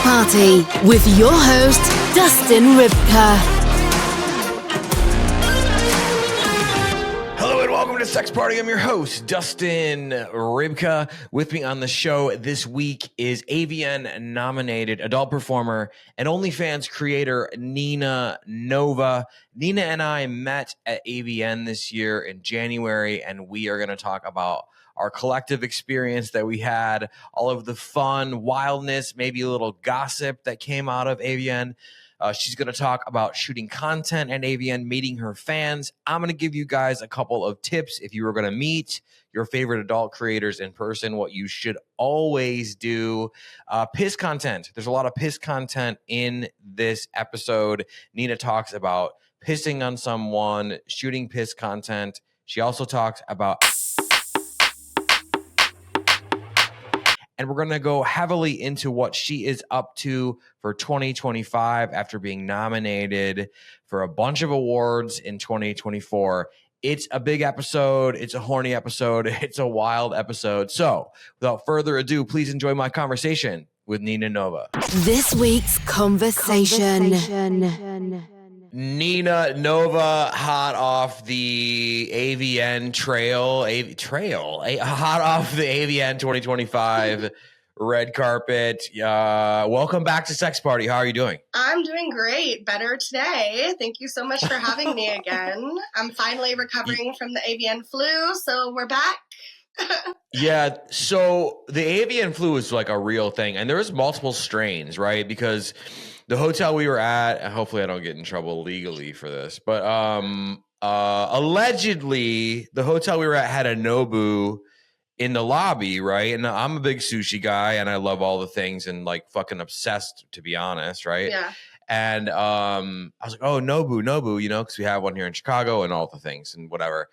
Party with your host, Dustin Rybka. Hello and welcome to Sex Party. I'm your host, Dustin Rybka. With me on the show this week is AVN nominated adult performer and OnlyFans creator Nina Nova. Nina and I met at AVN this year in January, and we are going to talk about our collective experience that we had, all of the fun, wildness, maybe a little gossip that came out of AVN. She's going to talk about shooting content at AVN, meeting her fans. I'm going to give you guys a couple of tips if you were going to meet your favorite adult creators in person, what you should always do. Piss content. There's a lot of piss content in this episode. Nina talks about pissing on someone, shooting piss content. She also talks about... And we're going to go heavily into what she is up to for 2025 after being nominated for a bunch of awards in 2024. It's a big episode. It's a horny episode. It's a wild episode. So without further ado, please enjoy my conversation with Nina Nova. This week's conversation. Nina Nova, hot off the AVN hot off the AVN 2025 red carpet. Welcome back to Sex Party. How are you doing? I'm doing great. Better today. Thank you so much for having me again. I'm finally recovering from the AVN flu, so we're back. Yeah, so the AVN flu is like a real thing, and there was multiple strains, right? Because the hotel we were at, and hopefully I don't get in trouble legally for this, but allegedly the hotel we were at had a Nobu in the lobby, right? And I'm a big sushi guy, and I love all the things and like fucking obsessed, to be honest, right? Yeah. And I was like, oh, Nobu, you know, because we have one here in Chicago and all the things and whatever.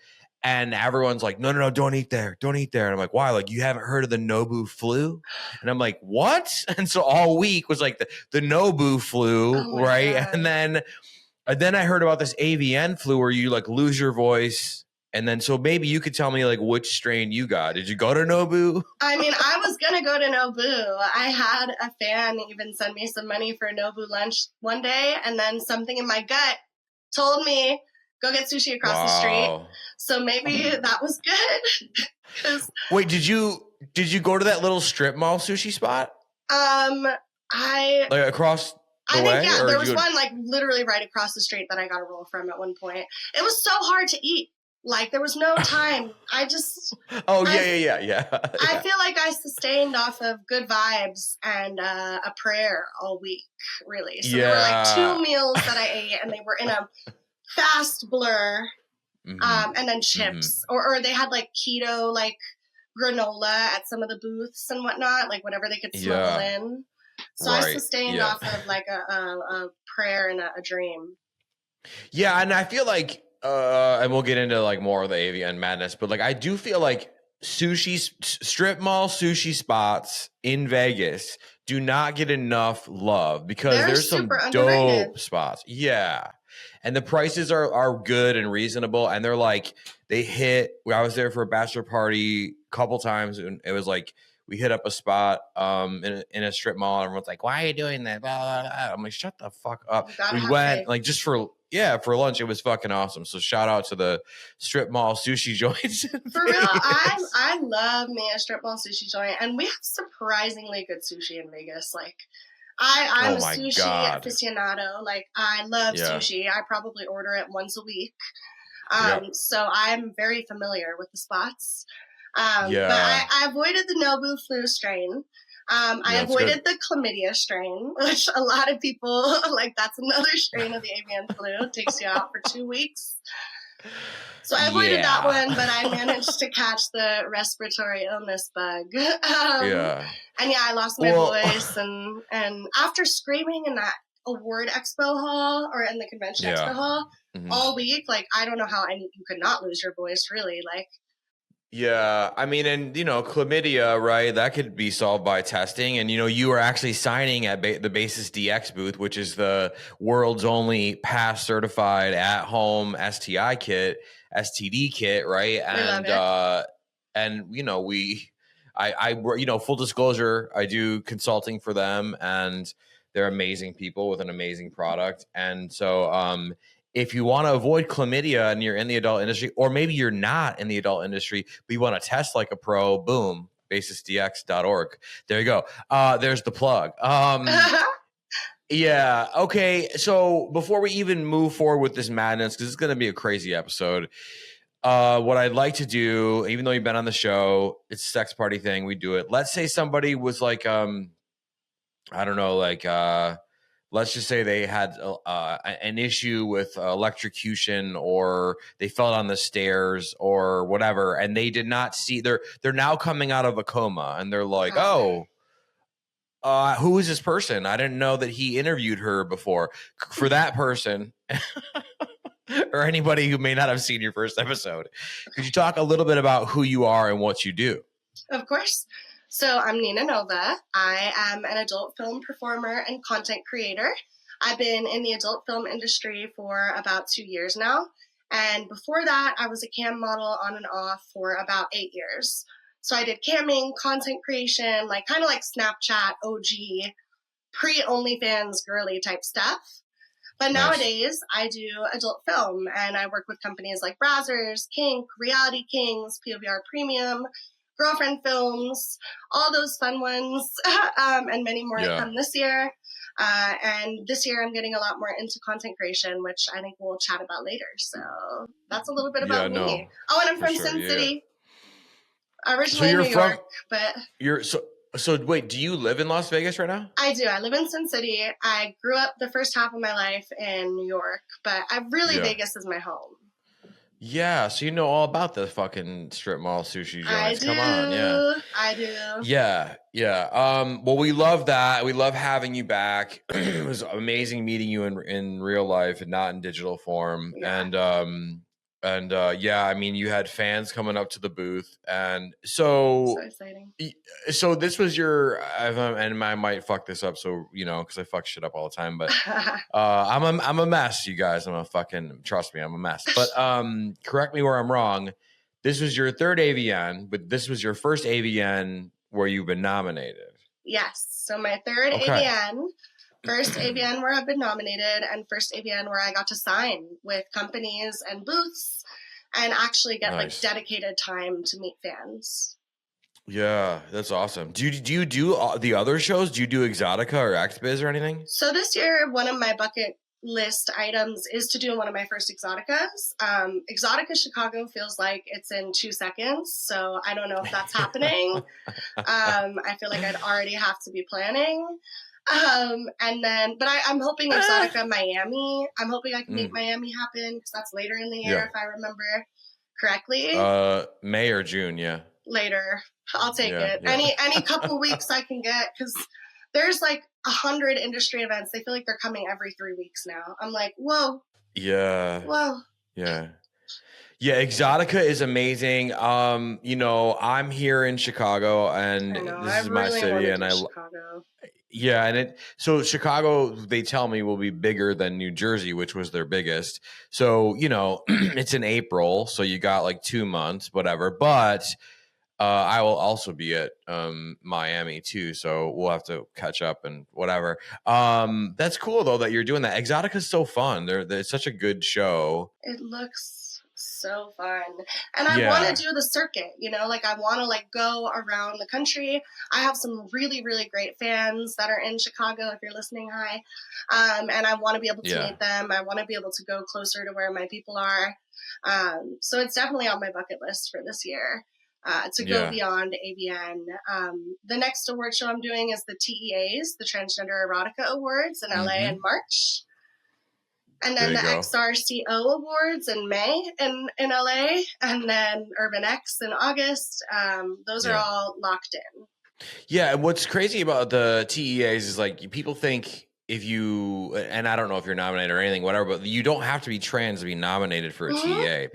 And everyone's like, no, don't eat there. Don't eat there. And I'm like, why? Like, you haven't heard of the Nobu flu? And I'm like, what? And so all week was like the Nobu flu, right? God. And then I heard about this AVN flu where you like lose your voice. And then so maybe you could tell me like which strain you got. Did you go to Nobu? I mean, I was going to go to Nobu. I had a fan even send me some money for a Nobu lunch one day. And then something in my gut told me, go get sushi across the street. So maybe that was good. Wait, did you go to that little strip mall sushi spot? Like across the way? I think, yeah, there was one like literally right across the street that I got a roll from at one point. It was so hard to eat. Like there was no time. I just... Oh, yeah. I feel like I sustained off of good vibes and a prayer all week, really. So there were like 2 meals that I ate, and they were in a fast blur, and then chips, or they had like keto, like granola at some of the booths and whatnot, like whatever they could smuggle in. So I sustained off of like a prayer and a dream. Yeah, and I feel like, and we'll get into like more of the AVN madness, but like I do feel like strip mall sushi spots in Vegas do not get enough love because there's some dope spots. Yeah. And the prices are good and reasonable. And they're like, I was there for a bachelor party a couple times, and it was like, we hit up a spot in a strip mall, and everyone's like, why are you doing that? Blah, blah, blah. I'm like, shut the fuck up. We went like just for lunch. It was fucking awesome. So shout out to the strip mall sushi joints. For real, I love me a strip mall sushi joint, and we have surprisingly good sushi in Vegas. Like, I'm a sushi aficionado. Like, I love sushi. I probably order it once a week. So I'm very familiar with the spots. But I avoided the Nobu flu strain. I avoided the chlamydia strain, which a lot of people, like, that's another strain of the avian flu. It takes you out for 2 weeks. So I avoided that one, but I managed to catch the respiratory illness bug. And I lost my voice. And after screaming in that award expo hall or in the convention expo hall all week, like, I don't know how you could not lose your voice, really. Like, yeah, I mean, and, you know, chlamydia, right, that could be solved by testing. And, you know, you were actually signing at the Basis DX booth, which is the world's only pass certified at-home STD kit, right? And you know, full disclosure, I do consulting for them, and they're amazing people with an amazing product. And so, if you want to avoid chlamydia and you're in the adult industry, or maybe you're not in the adult industry, but you want to test like a pro, boom, basisdx.org. There you go. There's the plug. Yeah. Okay. So before we even move forward with this madness, because it's going to be a crazy episode, what I'd like to do, even though you've been on the show, it's a sex party thing. We do it. Let's say somebody was like, I don't know, like, let's just say they had an issue with electrocution, or they fell down the stairs or whatever, and they did not see. They're now coming out of a coma, and they're like, oh. Who is this person? I didn't know that he interviewed her before. For that person, or anybody who may not have seen your first episode, could you talk a little bit about who you are and what you do? Of course. So I'm Nina Nova. I am an adult film performer and content creator. I've been in the adult film industry for about 2 years now. And before that, I was a cam model on and off for about 8 years. So I did camming, content creation, kind of like Snapchat, OG, pre-OnlyFans girly type stuff. But nowadays, I do adult film, and I work with companies like Brazzers, Kink, Reality Kings, POVR Premium, Girlfriend Films, all those fun ones, and many more to come this year. And this year, I'm getting a lot more into content creation, which I think we'll chat about later. So that's a little bit about me. Oh, and I'm from Sin City. Originally in New York, but you're so wait, do you live in Las Vegas right now? I do. I live in Sin City. I grew up the first half of my life in New York, but Vegas is my home. Yeah, so you know all about the fucking strip mall sushi joints. I do. Come on, yeah. I do. Yeah. Well, we love that. We love having you back. It was amazing meeting you in real life and not in digital form. Yeah. And I mean, you had fans coming up to the booth, and so exciting. So this was your, and I might fuck this up, so because I fuck shit up all the time. But I'm a mess, you guys. Trust me, I'm a mess. But correct me where I'm wrong. This was your third AVN, but this was your first AVN where you've been nominated. Yes. So my third AVN. First AVN where I've been nominated, and first AVN where I got to sign with companies and booths and actually get dedicated time to meet fans. Yeah, that's awesome. Do you do the other shows? Do you do Exotica or ActBiz or anything? So this year, one of my bucket list items is to do one of my first Exoticas. Exotica Chicago feels like it's in 2 seconds, so I don't know if that's happening. I feel like I'd already have to be planning. But I'm hoping Exotica Miami. I'm hoping I can make Miami happen because that's later in the year, if I remember correctly. May or June, yeah. Later, I'll take it. Yeah. Any couple weeks I can get, because there's 100 industry events. They feel like they're coming every 3 weeks now. I'm like, whoa. Yeah. Whoa. Yeah. Yeah, Exotica is amazing. I'm here in Chicago, and this is my city, and Chicago. Yeah, and so Chicago, they tell me, will be bigger than New Jersey, which was their biggest. So it's in April, so you got 2 months, whatever. But I will also be at Miami too, so we'll have to catch up and whatever. That's cool though that you're doing that. Exotica is so fun. They're such a good show. It looks so fun, and I want to do the circuit. I want to go around the country. I have some really, really great fans that are in Chicago. If you're listening, hi. And I want to be able to meet them. I want to be able to go closer to where my people are. So it's definitely on my bucket list for this year. To go beyond AVN. The next award show I'm doing is the TEAs, the Transgender Erotica Awards in LA in March. And then the XRCO Awards in May in LA. And then Urban X in August. Those are all locked in. Yeah, what's crazy about the TEAs is people think if you, and I don't know if you're nominated or anything, whatever, but you don't have to be trans to be nominated for a TEA.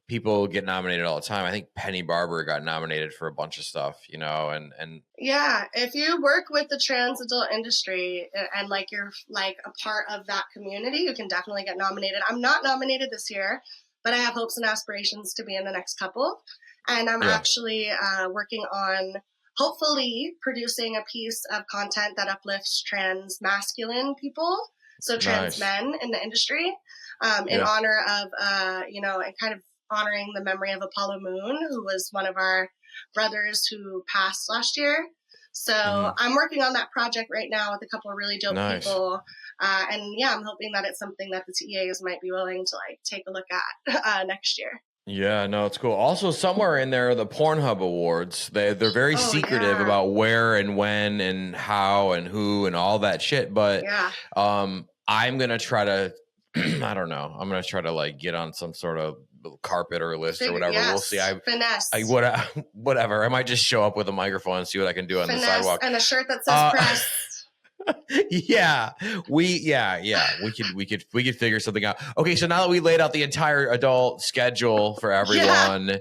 People get nominated all the time. I think Penny Barber got nominated for a bunch of stuff, and yeah, if you work with the trans adult industry and you're a part of that community, you can definitely get nominated. I'm not nominated this year, but I have hopes and aspirations to be in the next couple. And I'm actually working on hopefully producing a piece of content that uplifts trans masculine people, so trans men in the industry, in honor of, and kind of honoring the memory of Apollo Moon, who was one of our brothers who passed last year. So I'm working on that project right now with a couple of really dope people. And I'm hoping that it's something that the TEAs might be willing to like take a look at next year. Yeah, no, it's cool. Also, somewhere in there, the Pornhub Awards, they're very secretive about where and when and how and who and all that shit. But I'm going to try to, I don't know, I'm going to try to like get on some sort of carpet or list or whatever. We'll see. Finesse. Whatever. I might just show up with a microphone and see what I can do on the sidewalk. And a shirt that says press. We could figure something out. Okay, so now that we laid out the entire adult schedule for everyone,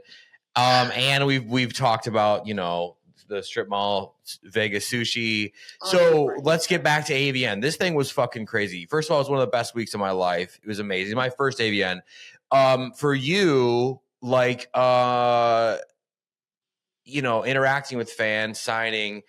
and we've talked about, you know, the strip mall, Vegas sushi. So let's get back to AVN. This thing was fucking crazy. First of all, it was one of the best weeks of my life. It was amazing. My first AVN. For you, like, interacting with fans, signing,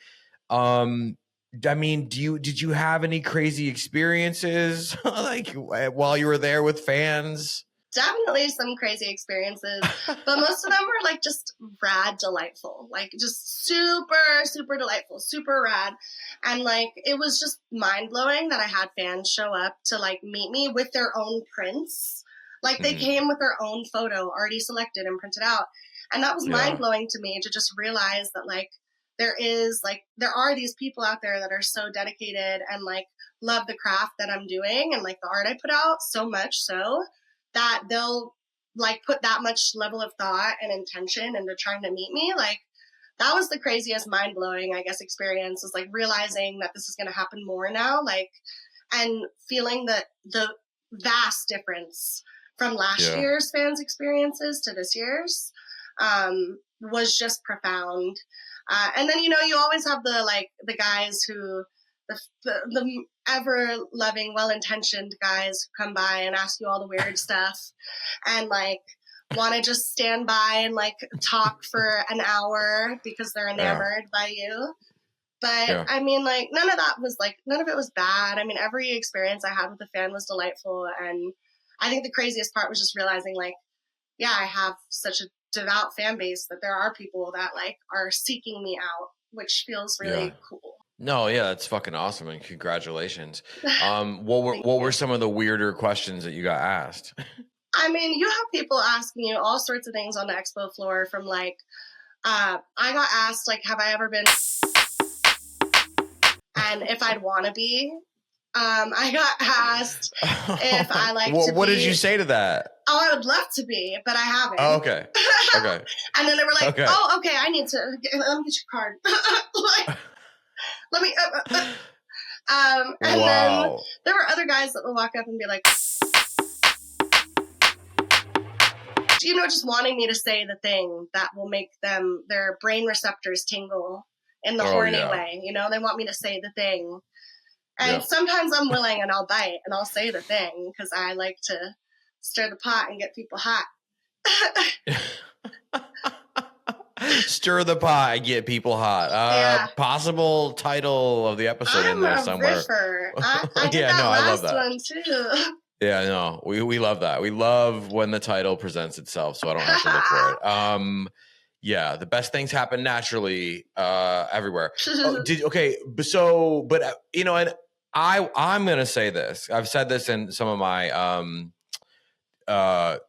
I mean, did you have any crazy experiences like while you were there with fans? Definitely some crazy experiences, but most of them were like just rad, delightful, like just super, super delightful, super rad. And like, it was just mind blowing that I had fans show up to like meet me with their own prints. Like they came with their own photo already selected and printed out. And that was mind blowing to me to just realize that like, there are these people out there that are so dedicated and like love the craft that I'm doing and like the art I put out so much so that they'll like put that much level of thought and intention into trying to meet me. Like that was the craziest mind blowing, I guess, experience, is like realizing that this is going to happen more now, like, and feeling that the vast difference from last year's fans experiences to this year's was just profound. And then, you know, you always have the guys who, the ever loving, well-intentioned guys who come by and ask you all the weird stuff and like want to just stand by and like talk for an hour because they're enamored by you. But I mean, like none of it was bad. I mean, every experience I had with a fan was delightful. And I think the craziest part was just realizing like, I have such a devout fan base that there are people that like are seeking me out, which feels really cool. No, that's fucking awesome, and congratulations. What were some of the weirder questions that you got asked? I mean, you have people asking you all sorts of things on the expo floor, from like I got asked like, have I ever been, and if I'd want to be. I got asked if I like to be. What did you say to that? Oh, I would love to be, but I haven't. Oh, okay. Okay. And then they were like, oh, okay, I need to, let me get your card. Like, let me, and then there were other guys that would walk up and be like, you know, just wanting me to say the thing that will make their brain receptors tingle in the horny way. You know, they want me to say the thing. And sometimes I'm willing and I'll bite and I'll say the thing because I like to stir the pot and get people hot. Stir the pot and get people hot. Possible title of the episode in there somewhere. I did I love that one too. Yeah, no, we love that. We love when the title presents itself, so I don't have to look for it. The best things happen naturally everywhere. And I'm gonna say this. I've said this in some of my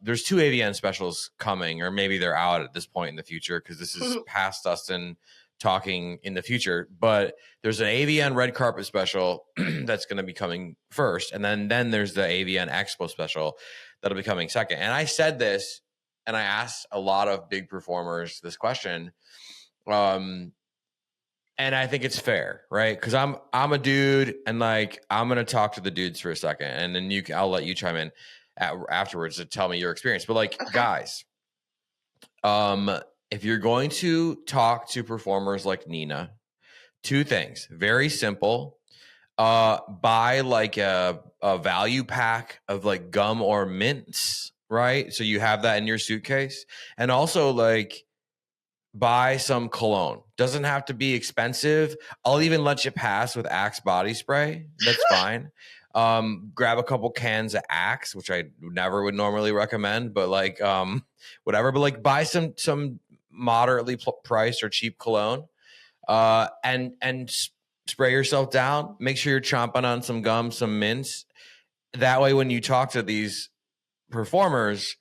there's 2 AVN specials coming, or maybe they're out at this point in the future because this is past Dustin talking in the future. But there's an AVN red carpet special that's going to be coming first, and then there's the AVN Expo special that'll be coming second. And I said this, and I asked a lot of big performers this question, and I think it's fair, right? Because I'm a dude, and like I'm gonna talk to the dudes for a second, and then I'll let you chime in afterwards to tell me your experience. But like, guys, if you're going to talk to performers like Nina, 2 things, very simple. Buy like a value pack of like gum or mints, right? So you have that in your suitcase, and also like buy some cologne. Doesn't have to be expensive. I'll even let you pass with Axe body spray. That's fine. Grab a couple cans of Axe, which I never would normally recommend, but like whatever. But like buy some moderately priced or cheap cologne, and spray yourself down. Make sure you're chomping on some gum, some mints. That way, when you talk to these performers,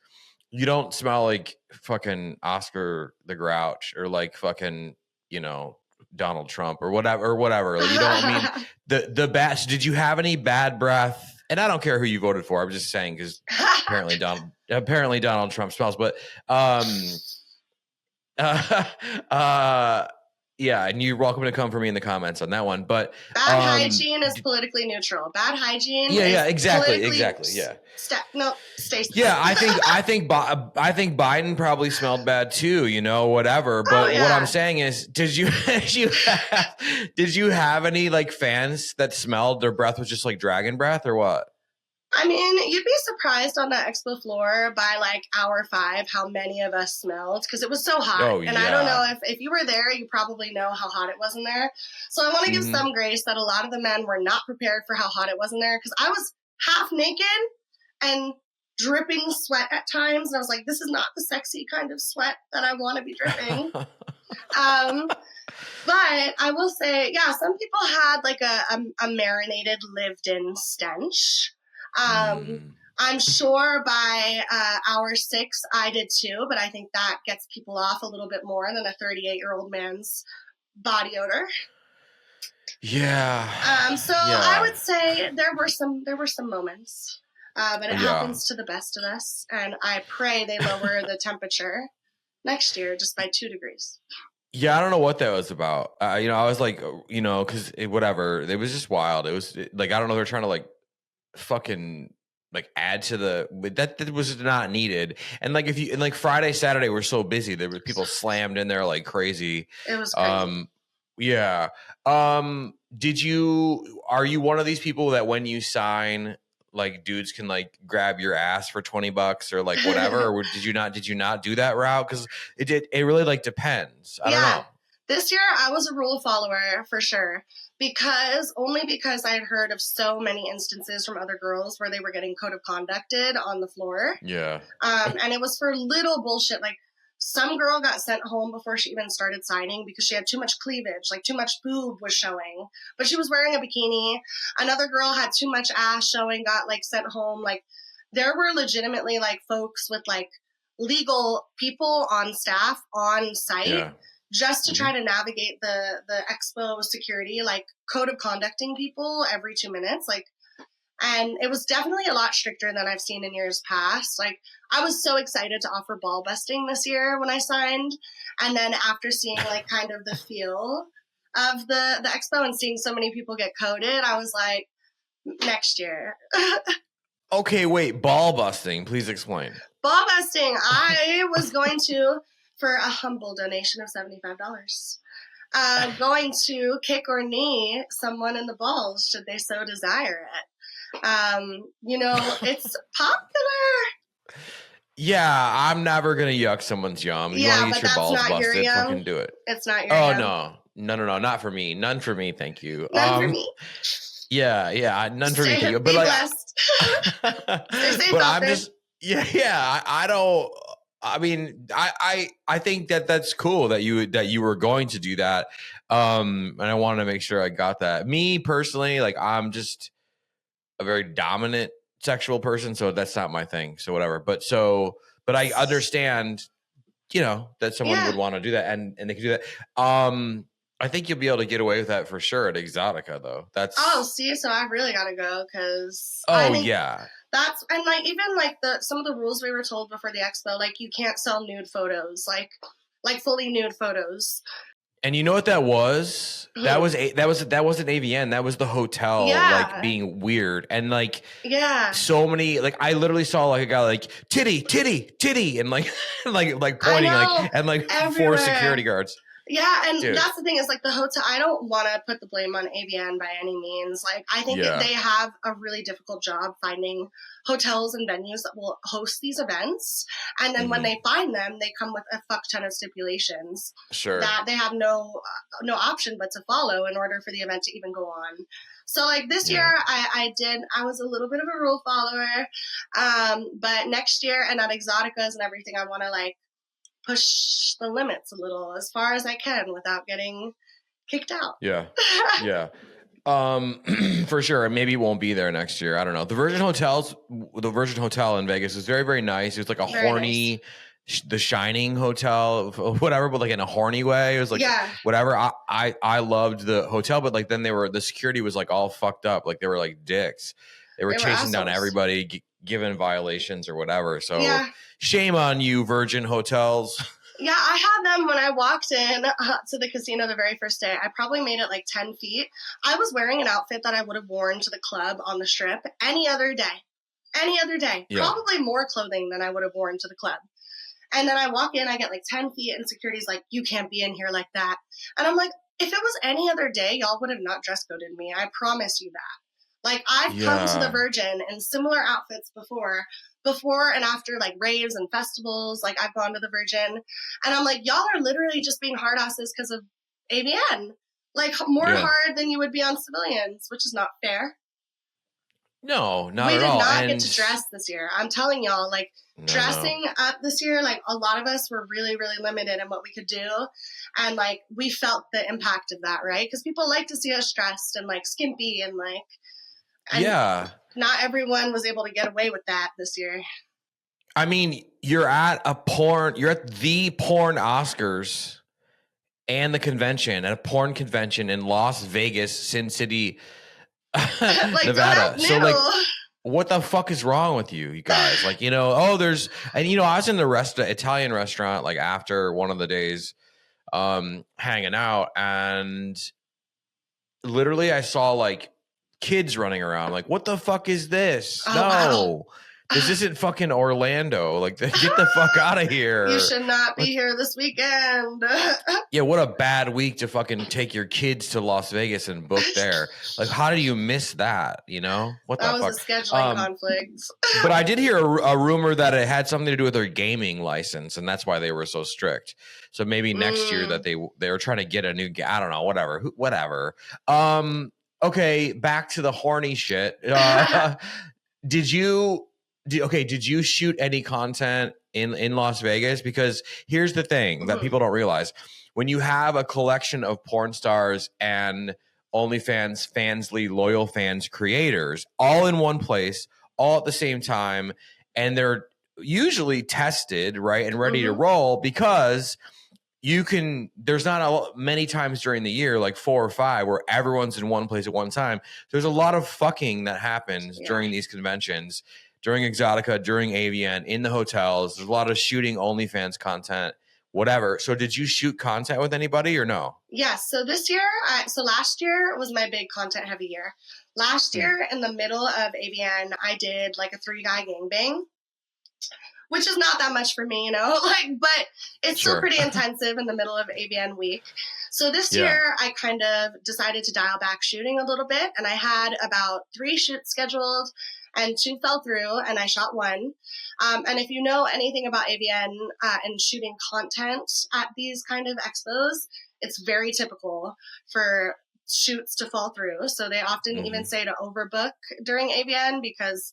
you don't smell like fucking Oscar the Grouch or like fucking, Donald Trump or whatever. Like, you don't mean the best. Did you have any bad breath? And I don't care who you voted for. I'm just saying, because apparently Donald Trump smells, but yeah, and you're welcome to come for me in the comments on that one. But bad hygiene is politically neutral. Bad hygiene. Yeah, exactly. Yeah. Yeah, I think Biden probably smelled bad too. Whatever. But what I'm saying is, did you have any like fans that smelled their breath was just like dragon breath or what? I mean, you'd be surprised on the expo floor by like hour 5 how many of us smelled, because it was so hot. And I don't know if you were there, you probably know how hot it was in there. So I want to give some grace that a lot of the men were not prepared for how hot it was in there, because I was half naked and dripping sweat at times. And I was like, this is not the sexy kind of sweat that I want to be dripping. But I will say, yeah, some people had like a marinated, lived-in stench. I'm sure by hour 6 I did too, but I think that gets people off a little bit more than a 38-year-old man's body odor. Yeah. I would say there were some moments, but it happens to the best of us, and I pray they lower the temperature next year just by 2 degrees. Yeah, I don't know what that was about. I was like, because whatever, it was just wild. It was like, I don't know, they're trying to like fucking like add to that was not needed. And like Friday, Saturday we're so busy, there were people slammed in there like crazy. It was crazy. Yeah. Are you one of these people that when you sign, like dudes can like grab your ass for $20 or like whatever? Or did you not do that route? Because it really like depends. I don't know. This year I was a rule follower for sure, because I had heard of so many instances from other girls where they were getting code of conducted on the floor. Yeah. And it was for little bullshit. Like some girl got sent home before she even started signing because she had too much cleavage, like too much boob was showing, but she was wearing a bikini. Another girl had too much ass showing, got like sent home. Like there were legitimately like folks with like legal people on staff on site. Yeah. Just to try to navigate the expo security, like code of conducting people every 2 minutes. Like, and it was definitely a lot stricter than I've seen in years past. Like I was so excited to offer ball busting this year when I signed. And then after seeing like kind of the feel of the expo and seeing so many people get coded, I was like, next year. Okay, wait, ball busting, please explain. Ball busting, I was going to, for a humble donation of $75, going to kick or knee someone in the balls should they so desire it. It's popular. Yeah, I'm never gonna yuck someone's yum. You want to get your balls busted? Fucking do it. It's not your yum. No, not for me. None for me, thank you. None for me. Yeah, none for me, thank you. But be like, blessed. Stay safe, but I'm just I don't. I mean, I think that's cool that you were going to do that. And I wanted to make sure I got that. Me personally, like I'm just a very dominant sexual person, so that's not my thing. So whatever. But I understand, that someone would want to do that and they can do that. I think you'll be able to get away with that for sure at Exotica though. So I really gotta go because that's, and like even like some of the rules we were told before the expo, like you can't sell nude photos, like fully nude photos. And you know what that was? That wasn't AVN. That was the hotel like being weird and like so many, like I literally saw like a guy like titty and like like pointing like and like everywhere. 4 security guards. Yeah, and that's the thing is, like, the hotel, I don't want to put the blame on AVN by any means. Like, I think they have a really difficult job finding hotels and venues that will host these events. And then when they find them, they come with a fuck ton of stipulations that they have no option but to follow in order for the event to even go on. So, like, this year, I was a little bit of a rule follower. But next year, and at Exoticas and everything, I want to, like, push the limits a little as far as I can without getting kicked out. Yeah. Yeah. For sure. Maybe it won't be there next year. I don't know. The Virgin Hotel in Vegas is very, very nice. It was like a very horny, the Shining Hotel, whatever, but like in a horny way. It was like, whatever. I loved the hotel, but like then the security was like all fucked up. Like they were like dicks. They were chasing down everybody, given violations or whatever. So shame on you, Virgin Hotels. Yeah, I had them when I walked in to the casino the very first day. I probably made it like 10 feet. I was wearing an outfit that I would have worn to the club on the Strip any other day. Yeah. Probably more clothing than I would have worn to the club. And then I walk in, I get like 10 feet, and security's like, you can't be in here like that. And I'm like, if it was any other day, y'all would have not dress coded me. I promise you that. Like, I've come to the Virgin in similar outfits before and after, like, raves and festivals. Like, I've gone to the Virgin. And I'm like, y'all are literally just being hard asses because of AVN. Like, more hard than you would be on civilians, which is not fair. No, not at all. We did not get to dress this year. I'm telling y'all, like, dressing up this year, like, a lot of us were really, really limited in what we could do. And, like, we felt the impact of that, right? Because people like to see us dressed and, like, skimpy and, like... And not everyone was able to get away with that this year. I mean, you're at the porn Oscars and the convention, at a porn convention in Las Vegas, Sin City, like, Nevada. So like, what the fuck is wrong with you guys? Like, I was in the Italian restaurant, like after one of the days, hanging out, and literally I saw like kids running around. Like, what the fuck is this? Wow. This isn't fucking Orlando. Like, get the fuck out of here. You should not be here this weekend. Yeah, what a bad week to fucking take your kids to Las Vegas and book there. Like, how do you miss that? What the fuck? That was a scheduling conflict. But I did hear a rumor that it had something to do with their gaming license, and that's why they were so strict. So maybe next year that they were trying to get a new. I don't know. Whatever. Okay, back to the horny shit. Did you shoot any content in Las Vegas? Because here's the thing that people don't realize. When you have a collection of porn stars and OnlyFans, Fansly, Loyal Fans creators all in one place, all at the same time, and they're usually tested, right, and ready to roll, because there's not many times during the year, like 4 or 5, where everyone's in one place at one time. There's a lot of fucking that happens during these conventions, during Exotica, during AVN, in the hotels. There's a lot of shooting OnlyFans content, whatever. So did you shoot content with anybody or no? Yes. So this year, last year was my big content heavy year. Last year, in the middle of AVN, I did like a 3-guy gangbang, which is not that much for me, but it's still pretty intensive in the middle of AVN week. So this year, I kind of decided to dial back shooting a little bit, and I had about 3 shoots scheduled, and 2 fell through, and I shot 1. And if you know anything about AVN and shooting content at these kind of expos, it's very typical for shoots to fall through. So they often even say to overbook during AVN because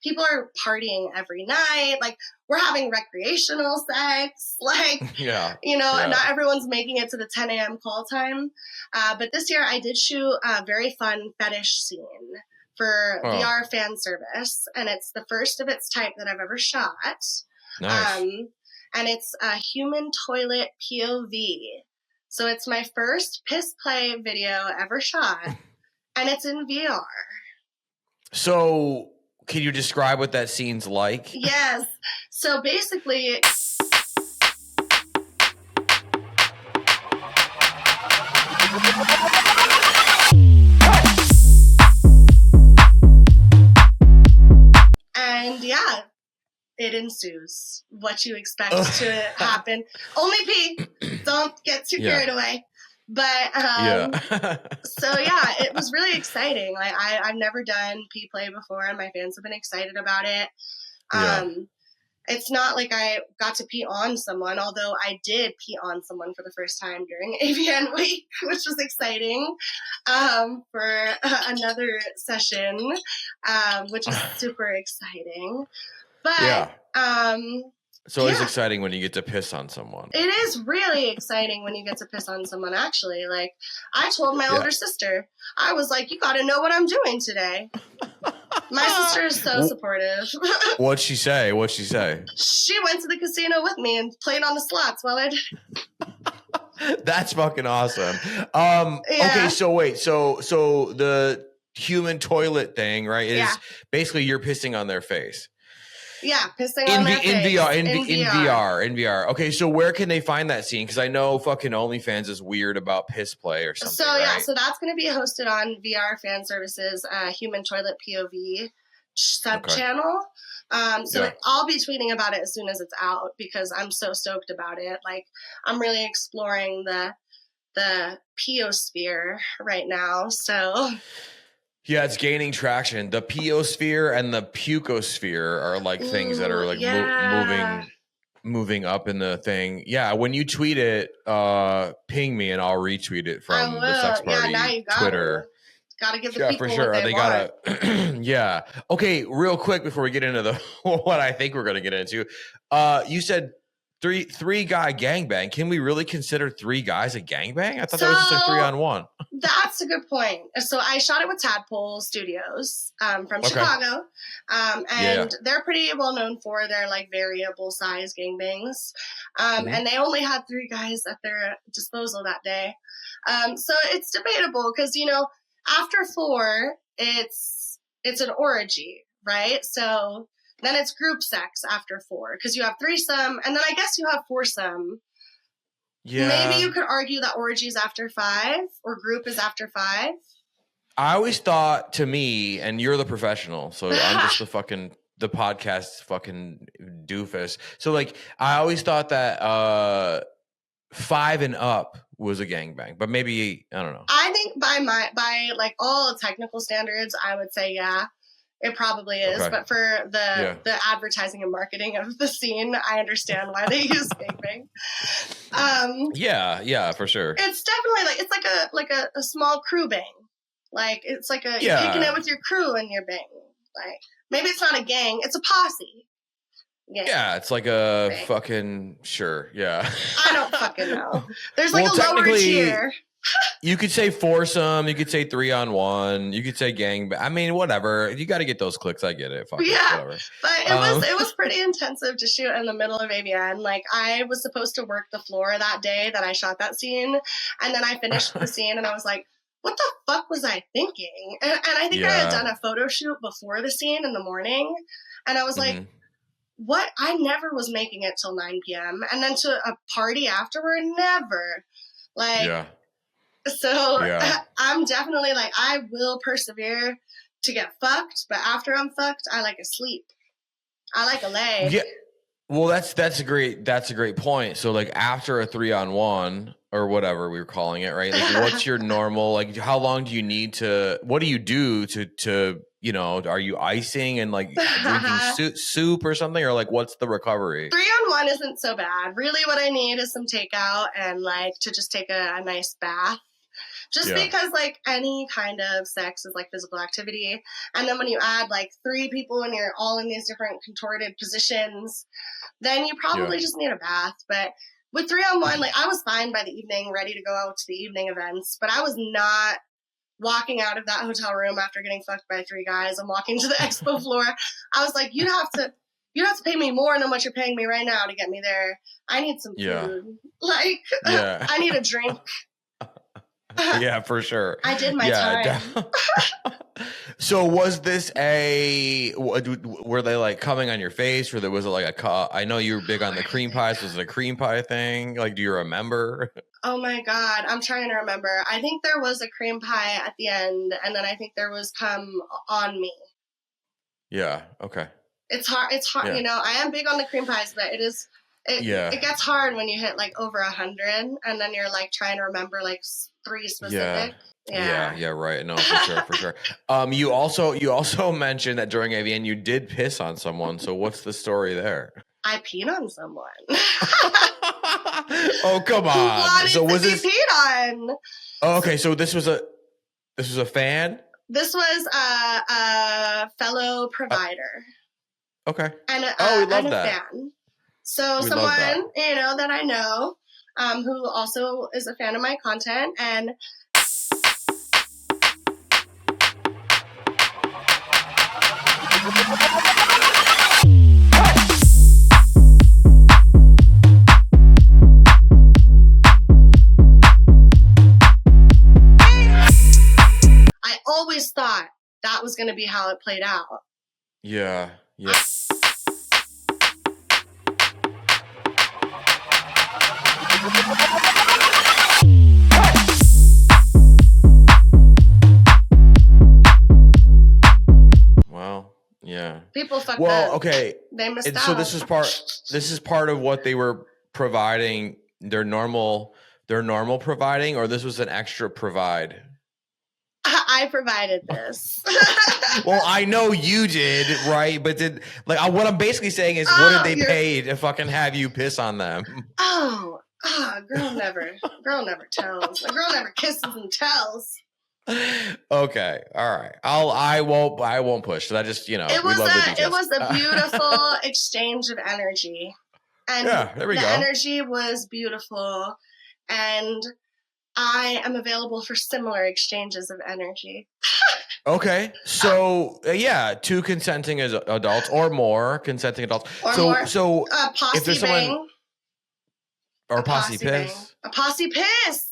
people are partying every night. Like, we're having recreational sex. Like, not everyone's making it to the 10 a.m. call time. But this year I did shoot a very fun fetish scene for VR fan service. And it's the first of its type that I've ever shot. Nice. And it's a human toilet POV. So it's my first piss play video ever shot. And it's in VR. So can you describe what that scene's like? Yes. So basically, and it ensues. What you expect to happen. Only pee. Don't get too carried away. But so yeah, it was really exciting. Like I've never done pee play before, and my fans have been excited about it. It's not like I got to pee on someone, although I did pee on someone for the first time during AVN week, which was exciting for another session, which is super exciting. But it's always exciting when you get to piss on someone. It is really exciting when you get to piss on someone, actually. Like, I told my older sister, I was like, you got to know what I'm doing today. My sister is so supportive. What'd she say? She went to the casino with me and played on the slots while I did. That's fucking awesome. Okay, so wait. So the human toilet thing, right, is basically you're pissing on their face. Yeah, pissing on their face. In VR. Okay, so where can they find that scene? Because I know fucking OnlyFans is weird about piss play or something. So right? So that's going to be hosted on VR Fan Services Human Toilet POV sub channel. Like, I'll be tweeting about it as soon as it's out because I'm so stoked about it. Like, I'm really exploring the PO-sphere right now. So. Yeah, it's gaining traction. The P-O-sphere and the Pucosphere are like things that are like moving up in the thing. Yeah, when you tweet it, ping me and I'll retweet it from the Sex Party Twitter. Gotta give the people for sure. What they want. Gotta. Okay, real quick before we get into the what I think we're gonna get into. You said three guy gangbang. Can we really consider 3 guys a gangbang? I thought that was just like 3-on-1. That's a good point. So I shot it with Tadpole Studios from Chicago. And they're pretty well known for their like variable size gangbangs. And they only had 3 guys at their disposal that day. So it's debatable because, you know, after 4, it's an orgy, right? So then it's group sex after 4 because you have threesome, and then I guess you have foursome. Yeah. Maybe you could argue that orgy is after 5 or group is after 5. I always thought, to me, and you're the professional, so I'm just the podcast fucking doofus. So like, I always thought that 5 and up was a gangbang, but maybe I don't know. I think by like all technical standards, I would say it probably is, but for the advertising and marketing of the scene, I understand why they use gangbang. Yeah, for sure. It's definitely like a small crew bang. Like it's like you're kicking it with your crew and your bang. Like maybe it's not a gang, it's a posse. Yeah, it's like a bang. Fucking sure. Yeah. I don't fucking know. There's like a lower tier. You could say foursome. You could say 3-on-1. You could say gang. I mean, whatever. You got to get those clicks. I get it. Fuck it, whatever. But it was pretty intensive to shoot in the middle of AVN. Like I was supposed to work the floor that day that I shot that scene, and then I finished the scene, and I was like, "What the fuck was I thinking?" And I think I had done a photo shoot before the scene in the morning, and I was like, "What? I never was making it till 9 p.m. and then to a party afterward, never." Like. So I'm definitely like, I will persevere to get fucked, but after I'm fucked, I like a sleep. I like a lay. Yeah. Well, that's a great point. So like after a 3-on-1 or whatever we were calling it, right? Like what's your normal, like how long do you need to, what do you do to, you know, are you icing and like drinking soup or something, or like what's the recovery? 3-on-1 isn't so bad. Really what I need is some takeout and like to just take a nice bath. Just because, like, any kind of sex is, like, physical activity. And then when you add, like, 3 people and you're all in these different contorted positions, then you probably just need a bath. But with 3-on-1, like, I was fine by the evening, ready to go out to the evening events. But I was not walking out of that hotel room after getting fucked by 3 guys and walking to the expo floor. I was like, you'd have to pay me more than what you're paying me right now to get me there. I need some food. Like, I need a drink. Yeah, for sure. I did my time. So was this were they like coming on your face, or was it like I know you were big on the cream pies. Was it a cream pie thing? Like, do you remember? Oh my God. I'm trying to remember. I think there was a cream pie at the end, and then I think there was cum on me. Yeah. Okay. It's hard. It's hard. Yeah. You know, I am big on the cream pies, but it gets hard when you hit like over 100 and then you're like trying to remember like 3 specific. Yeah, right. No, for sure. You also mentioned that during AVN you did piss on someone. So what's the story there? I peed on someone. Oh, come on. So was this peed on? Oh, okay, so this was a fan? This was a fellow provider. Okay. And we love and a that. fan. So someone, you know, that I know, who also is a fan of my content, and I always thought that was going to be how it played out. Yeah. Well, yeah. People fucked up. Well, okay. They missed out. So this is part of what they were providing, their normal providing, or this was an extra provide? I provided this. Well, I know you did, right? But what I'm basically saying is, what did they pay to fucking have you piss on them? Girl never tells. A girl never kisses and tells. Okay, all right. I won't push. So I just, we love the details. It was a beautiful exchange of energy, and there we go. The energy was beautiful, and I am available for similar exchanges of energy. Okay, so 2 consenting as adults or more consenting adults. So posse if there's bang or posse piss, bang. A posse piss.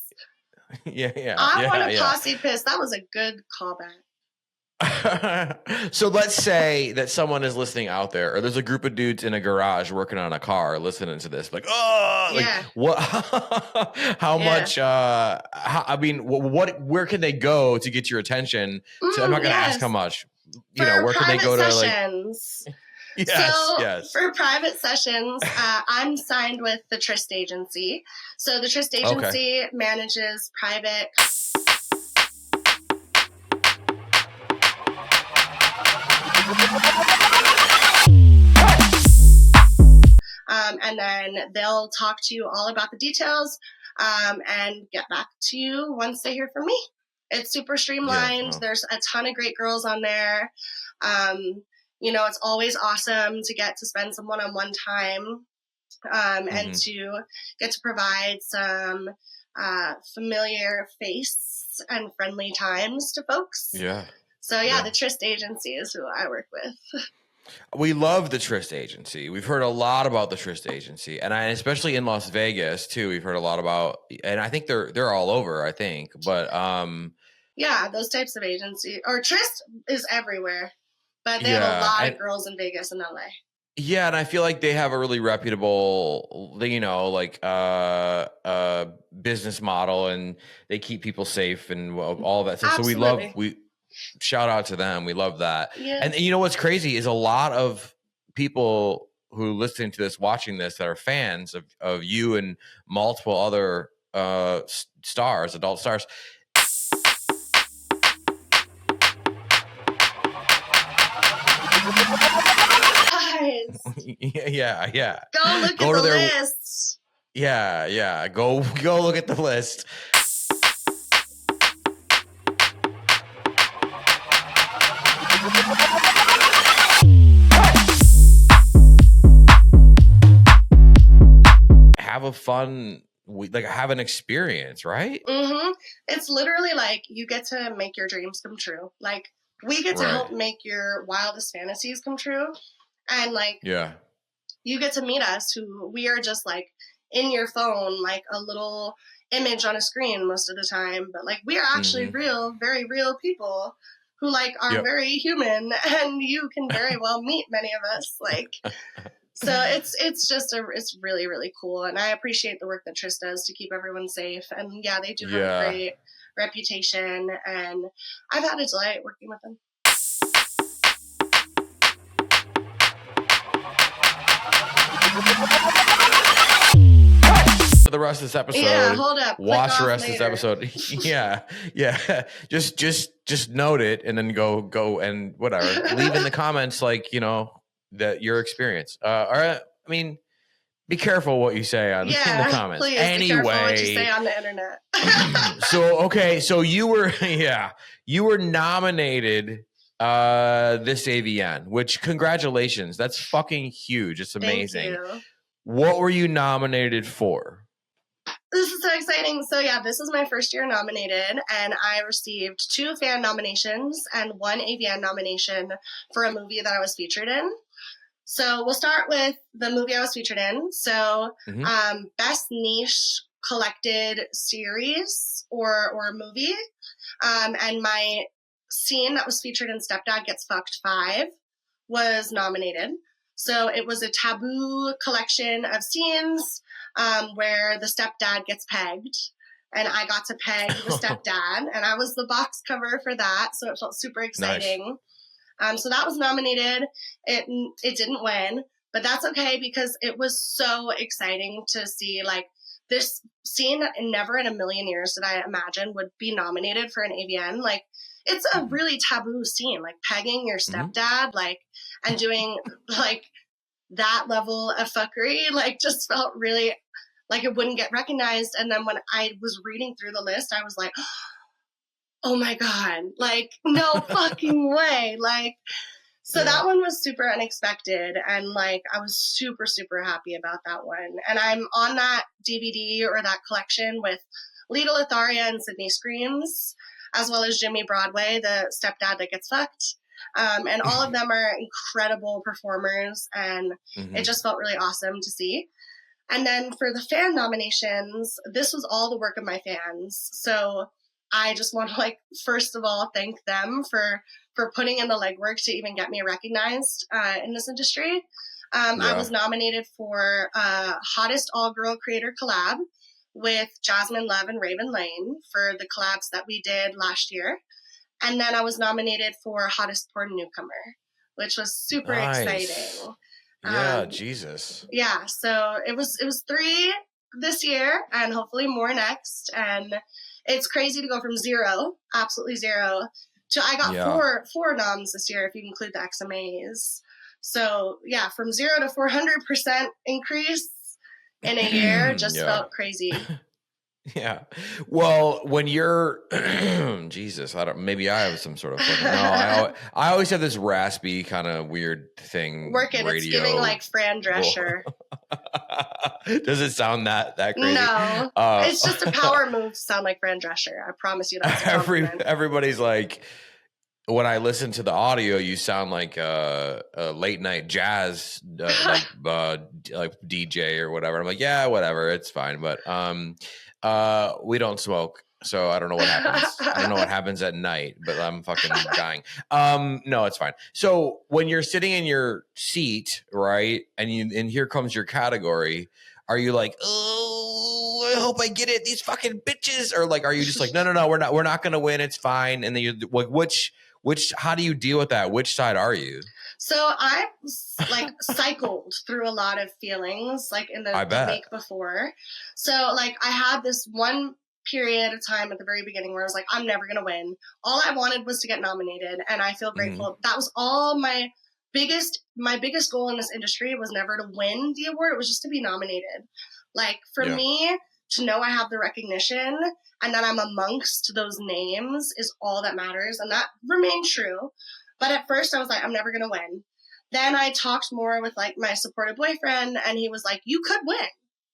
Yeah. I want a posse piss. That was a good callback. So let's say that someone is listening out there, or there's a group of dudes in a garage working on a car listening to this, like, what? How much? Where can they go to get your attention? So I'm not going to ask how much. Where can they go sessions. To Yes. For private sessions, I'm signed with the Trist Agency. So the Trist Agency manages private. And then they'll talk to you all about the details and get back to you once they hear from me. It's super streamlined. There's a ton of great girls on there. It's always awesome to get to spend some one-on-one time and to get to provide some familiar face and friendly times to folks. Yeah. So, the Trist Agency is who I work with. We love the Trist Agency. We've heard a lot about the Trist Agency, and especially in Las Vegas too. We've heard a lot about, and I think they're all over. I think, but those types of agencies, or Trist is everywhere, but they have a lot of girls in Vegas and LA. Yeah, and I feel like they have a really reputable, business model, and they keep people safe and all that stuff. Absolutely. So we shout out to them. We love that. Yeah. And you know what's crazy is a lot of people who listening to this, watching this, that are fans of you and multiple other adult stars. Yeah. Go look at the list. Yeah. Go look at the list. Have a fun, have an experience, right? Mm-hmm. It's literally like you get to make your dreams come true. Like we get to help make your wildest fantasies come true. And you get to meet us, who we are just like in your phone, like a little image on a screen most of the time. But like we are actually real, very real people who are very human, and you can very well meet many of us. So it's it's really, really cool. And I appreciate the work that Trist does to keep everyone safe. And they do have a great reputation, and I've had a delight working with them. The rest of this episode. Yeah, hold up. Watch the rest of this episode. yeah. Just note it and then go and whatever. Leave in the comments that your experience. All right. I mean, be careful what you say in the comments. Please, anyway, be careful what you say on the internet. So you were nominated this AVN, which congratulations. That's fucking huge. It's amazing. Thank you. What were you nominated for? This is so exciting. So yeah, this is my first year nominated, and I received 2 fan nominations and 1 AVN nomination for a movie that I was featured in. So we'll start with the movie I was featured in. So best niche collected series or movie. And my scene that was featured in Stepdad Gets Fucked 5 was nominated. So it was a taboo collection of scenes where the stepdad gets pegged, and I got to peg the stepdad, and I was the box cover for that, so it felt super exciting. Nice. So that was nominated. It didn't win, but that's okay because it was so exciting to see this scene that never in a million years did I imagine would be nominated for an AVN. It's a really taboo scene, pegging your stepdad, and doing that level of fuckery, just felt really it wouldn't get recognized. And then when I was reading through the list, I was like, oh my God, no fucking way. That one was super unexpected. And I was super, super happy about that one. And I'm on that DVD or that collection with Lita Lotharia and Sydney Screams, as well as Jimmy Broadway, the stepdad that gets fucked. And all of them are incredible performers, and it just felt really awesome to see. And then for the fan nominations, this was all the work of my fans. So I just want to first of all, thank them for putting in the legwork to even get me recognized in this industry. I was nominated for Hottest All-Girl Creator Collab with Jasmine Love and Raven Lane for the collabs that we did last year. And then I was nominated for Hottest Porn Newcomer, which was super exciting. Yeah, Jesus. Yeah, so it was 3 this year and hopefully more next. And it's crazy to go from 0, absolutely 0, to I got four noms this year if you include the XMAs. So yeah, from 0 to 400% increase in a year just felt crazy. Yeah. Well, when you're, Jesus, maybe I have some sort of, I always have this raspy kind of weird thing. Working, it's giving Fran Drescher. Does it sound that crazy? No, it's just a power move to sound like Fran Drescher. I promise you that's everybody's when I listen to the audio, you sound like a late night jazz DJ or whatever. I'm like, yeah, whatever, it's fine. But we don't smoke, so I don't know what happens. I don't know what happens at night, but I'm fucking dying. No, it's fine. So when you're sitting in your seat, right, and here comes your category, are you like, oh, I hope I get it, these fucking bitches, or are you just no, we're not gonna win, it's fine, and then you how do you deal with that? Which side are you? So I cycled through a lot of feelings in the week before. So I had this one period of time at the very beginning where I was like, I'm never going to win. All I wanted was to get nominated. And I feel grateful. That was all my biggest goal in this industry was never to win the award. It was just to be nominated. For me to know I have the recognition and that I'm amongst those names is all that matters. And that remained true. But at first I was like, I'm never going to win. Then I talked more with my supportive boyfriend, and he was like, you could win.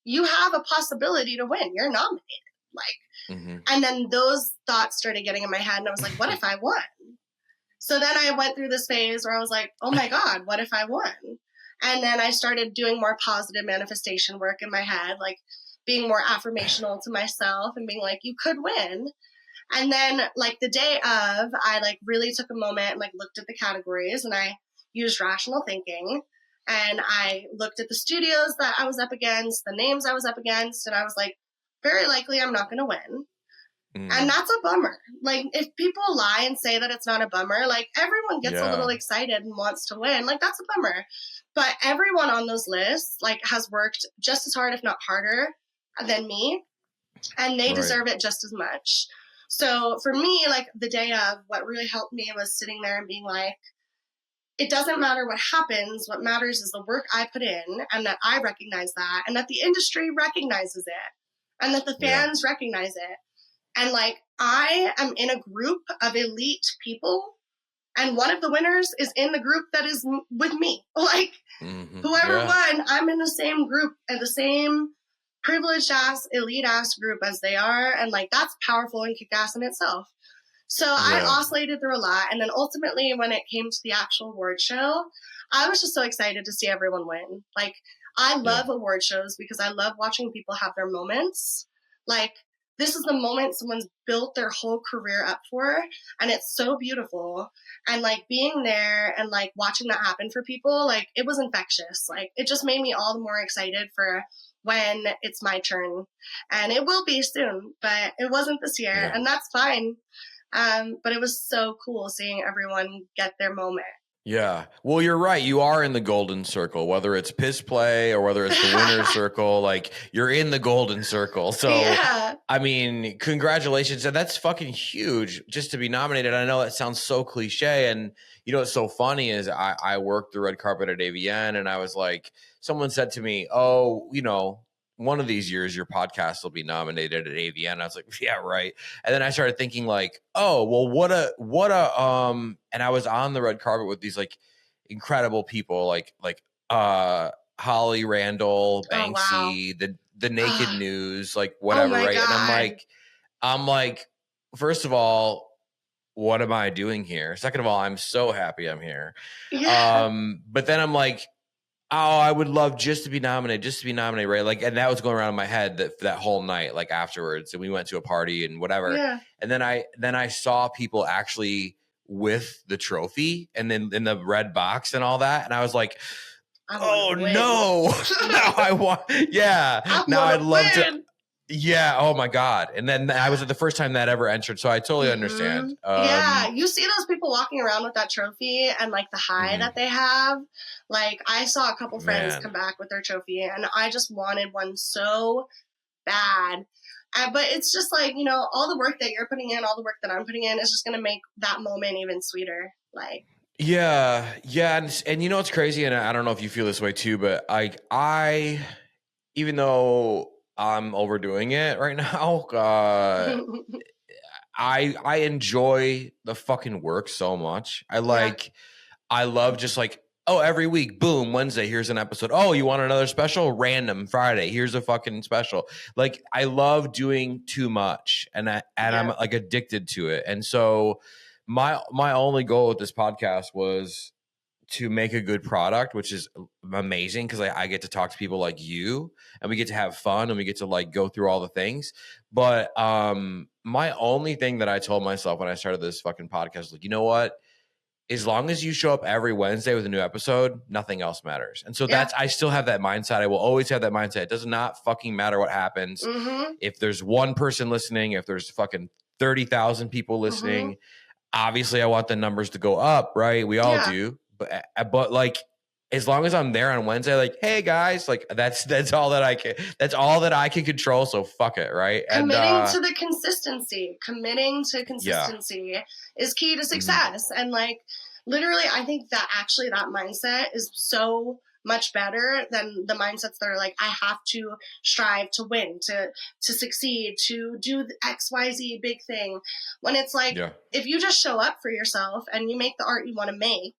You have a possibility to win. You're nominated. And then those thoughts started getting in my head, and I was like, what if I won? So then I went through this phase where I was like, oh my God, what if I won? And then I started doing more positive manifestation work in my head, being more affirmational to myself and being like, you could win. And then the day of, I really took a moment and looked at the categories, and I used rational thinking, and I looked at the studios that I was up against, the names I was up against, and I was like, very likely I'm not going to win. And that's a bummer. Like, if people lie and say that it's not a bummer, like, everyone gets a little excited and wants to win. Like, that's a bummer. But everyone on those lists, like, has worked just as hard, if not harder, than me. And they deserve it just as much. So for me, like, the day of, what really helped me was sitting there and being like, it doesn't matter what happens. What matters is the work I put in, and that I recognize that, and that the industry recognizes it, and that the fans recognize it. And, like, I am in a group of elite people, and one of the winners is in the group that is with me. Like, whoever won, I'm in the same group and the same privileged ass, elite ass group as they are. And, like, that's powerful and kick ass in itself. So I oscillated through a lot. And then ultimately, when it came to the actual award show, I was just so excited to see everyone win. Like, I love award shows because I love watching people have their moments. Like, this is the moment someone's built their whole career up for, and it's so beautiful. And, like, being there and, like, watching that happen for people, like, it was infectious. Like, it just made me all the more excited for when it's my turn. And it will be soon, but it wasn't this year, and that's fine. But it was so cool seeing everyone get their moment. Yeah. Well, you're right. You are in the golden circle, whether it's piss play or whether it's the winner's circle, like, you're in the golden circle. So, I mean, congratulations. And that's fucking huge just to be nominated. I know that sounds so cliche. And, you know, what's so funny is I worked the red carpet at AVN, and I was like, someone said to me, oh, you know, one of these years your podcast will be nominated at AVN. I was like, yeah, right. And then I started thinking, like, oh, well, what a and I was on the red carpet with these, like, incredible people, like Holly Randall, Banksy, the Naked News, like, whatever, right? God. And I'm like, first of all, what am I doing here? Second of all, I'm so happy I'm here. But then I'm like, oh, I would love just to be nominated, right? Like, and that was going around in my head that whole night, like, afterwards. And we went to a party and whatever. Yeah. And then I saw people actually with the trophy and then in the red box and all that. And I was like, oh no, now I want, now I'd love to. Yeah. Oh my God. And then I was at the first time that ever entered. So I totally understand. You see those people walking around with that trophy and, like, the high that they have. Like, I saw a couple friends come back with their trophy, and I just wanted one so bad. But it's just like, you know, all the work that you're putting in, all the work that I'm putting in is just going to make that moment even sweeter. Like, yeah. And you know, it's crazy. And I don't know if you feel this way too, but I even though I'm overdoing it right now, I enjoy the fucking work so much. I love just, like, oh, every week, boom, Wednesday, here's an episode. Oh, you want another special? Random Friday, here's a fucking special. Like, I love doing too much, and I'm, like, addicted to it. And so my only goal with this podcast was to make a good product, which is amazing because I get to talk to people like you, and we get to have fun, and we get to, like, go through all the things. But my only thing that I told myself when I started this fucking podcast was, like, you know what? As long as you show up every Wednesday with a new episode, nothing else matters. And so I still have that mindset. I will always have that mindset. It does not fucking matter what happens. If there's one person listening, if there's fucking 30,000 people listening, obviously I want the numbers to go up, right? We all do. But like, as long as I'm there on Wednesday, like, hey guys, like, that's all that I can control. So fuck it, right? Committing to consistency is key to success. And, like, literally, I think that actually that mindset is so much better than the mindsets that are like, I have to strive to win, to succeed, to do the XYZ big thing. When it's like, if you just show up for yourself and you make the art you want to make,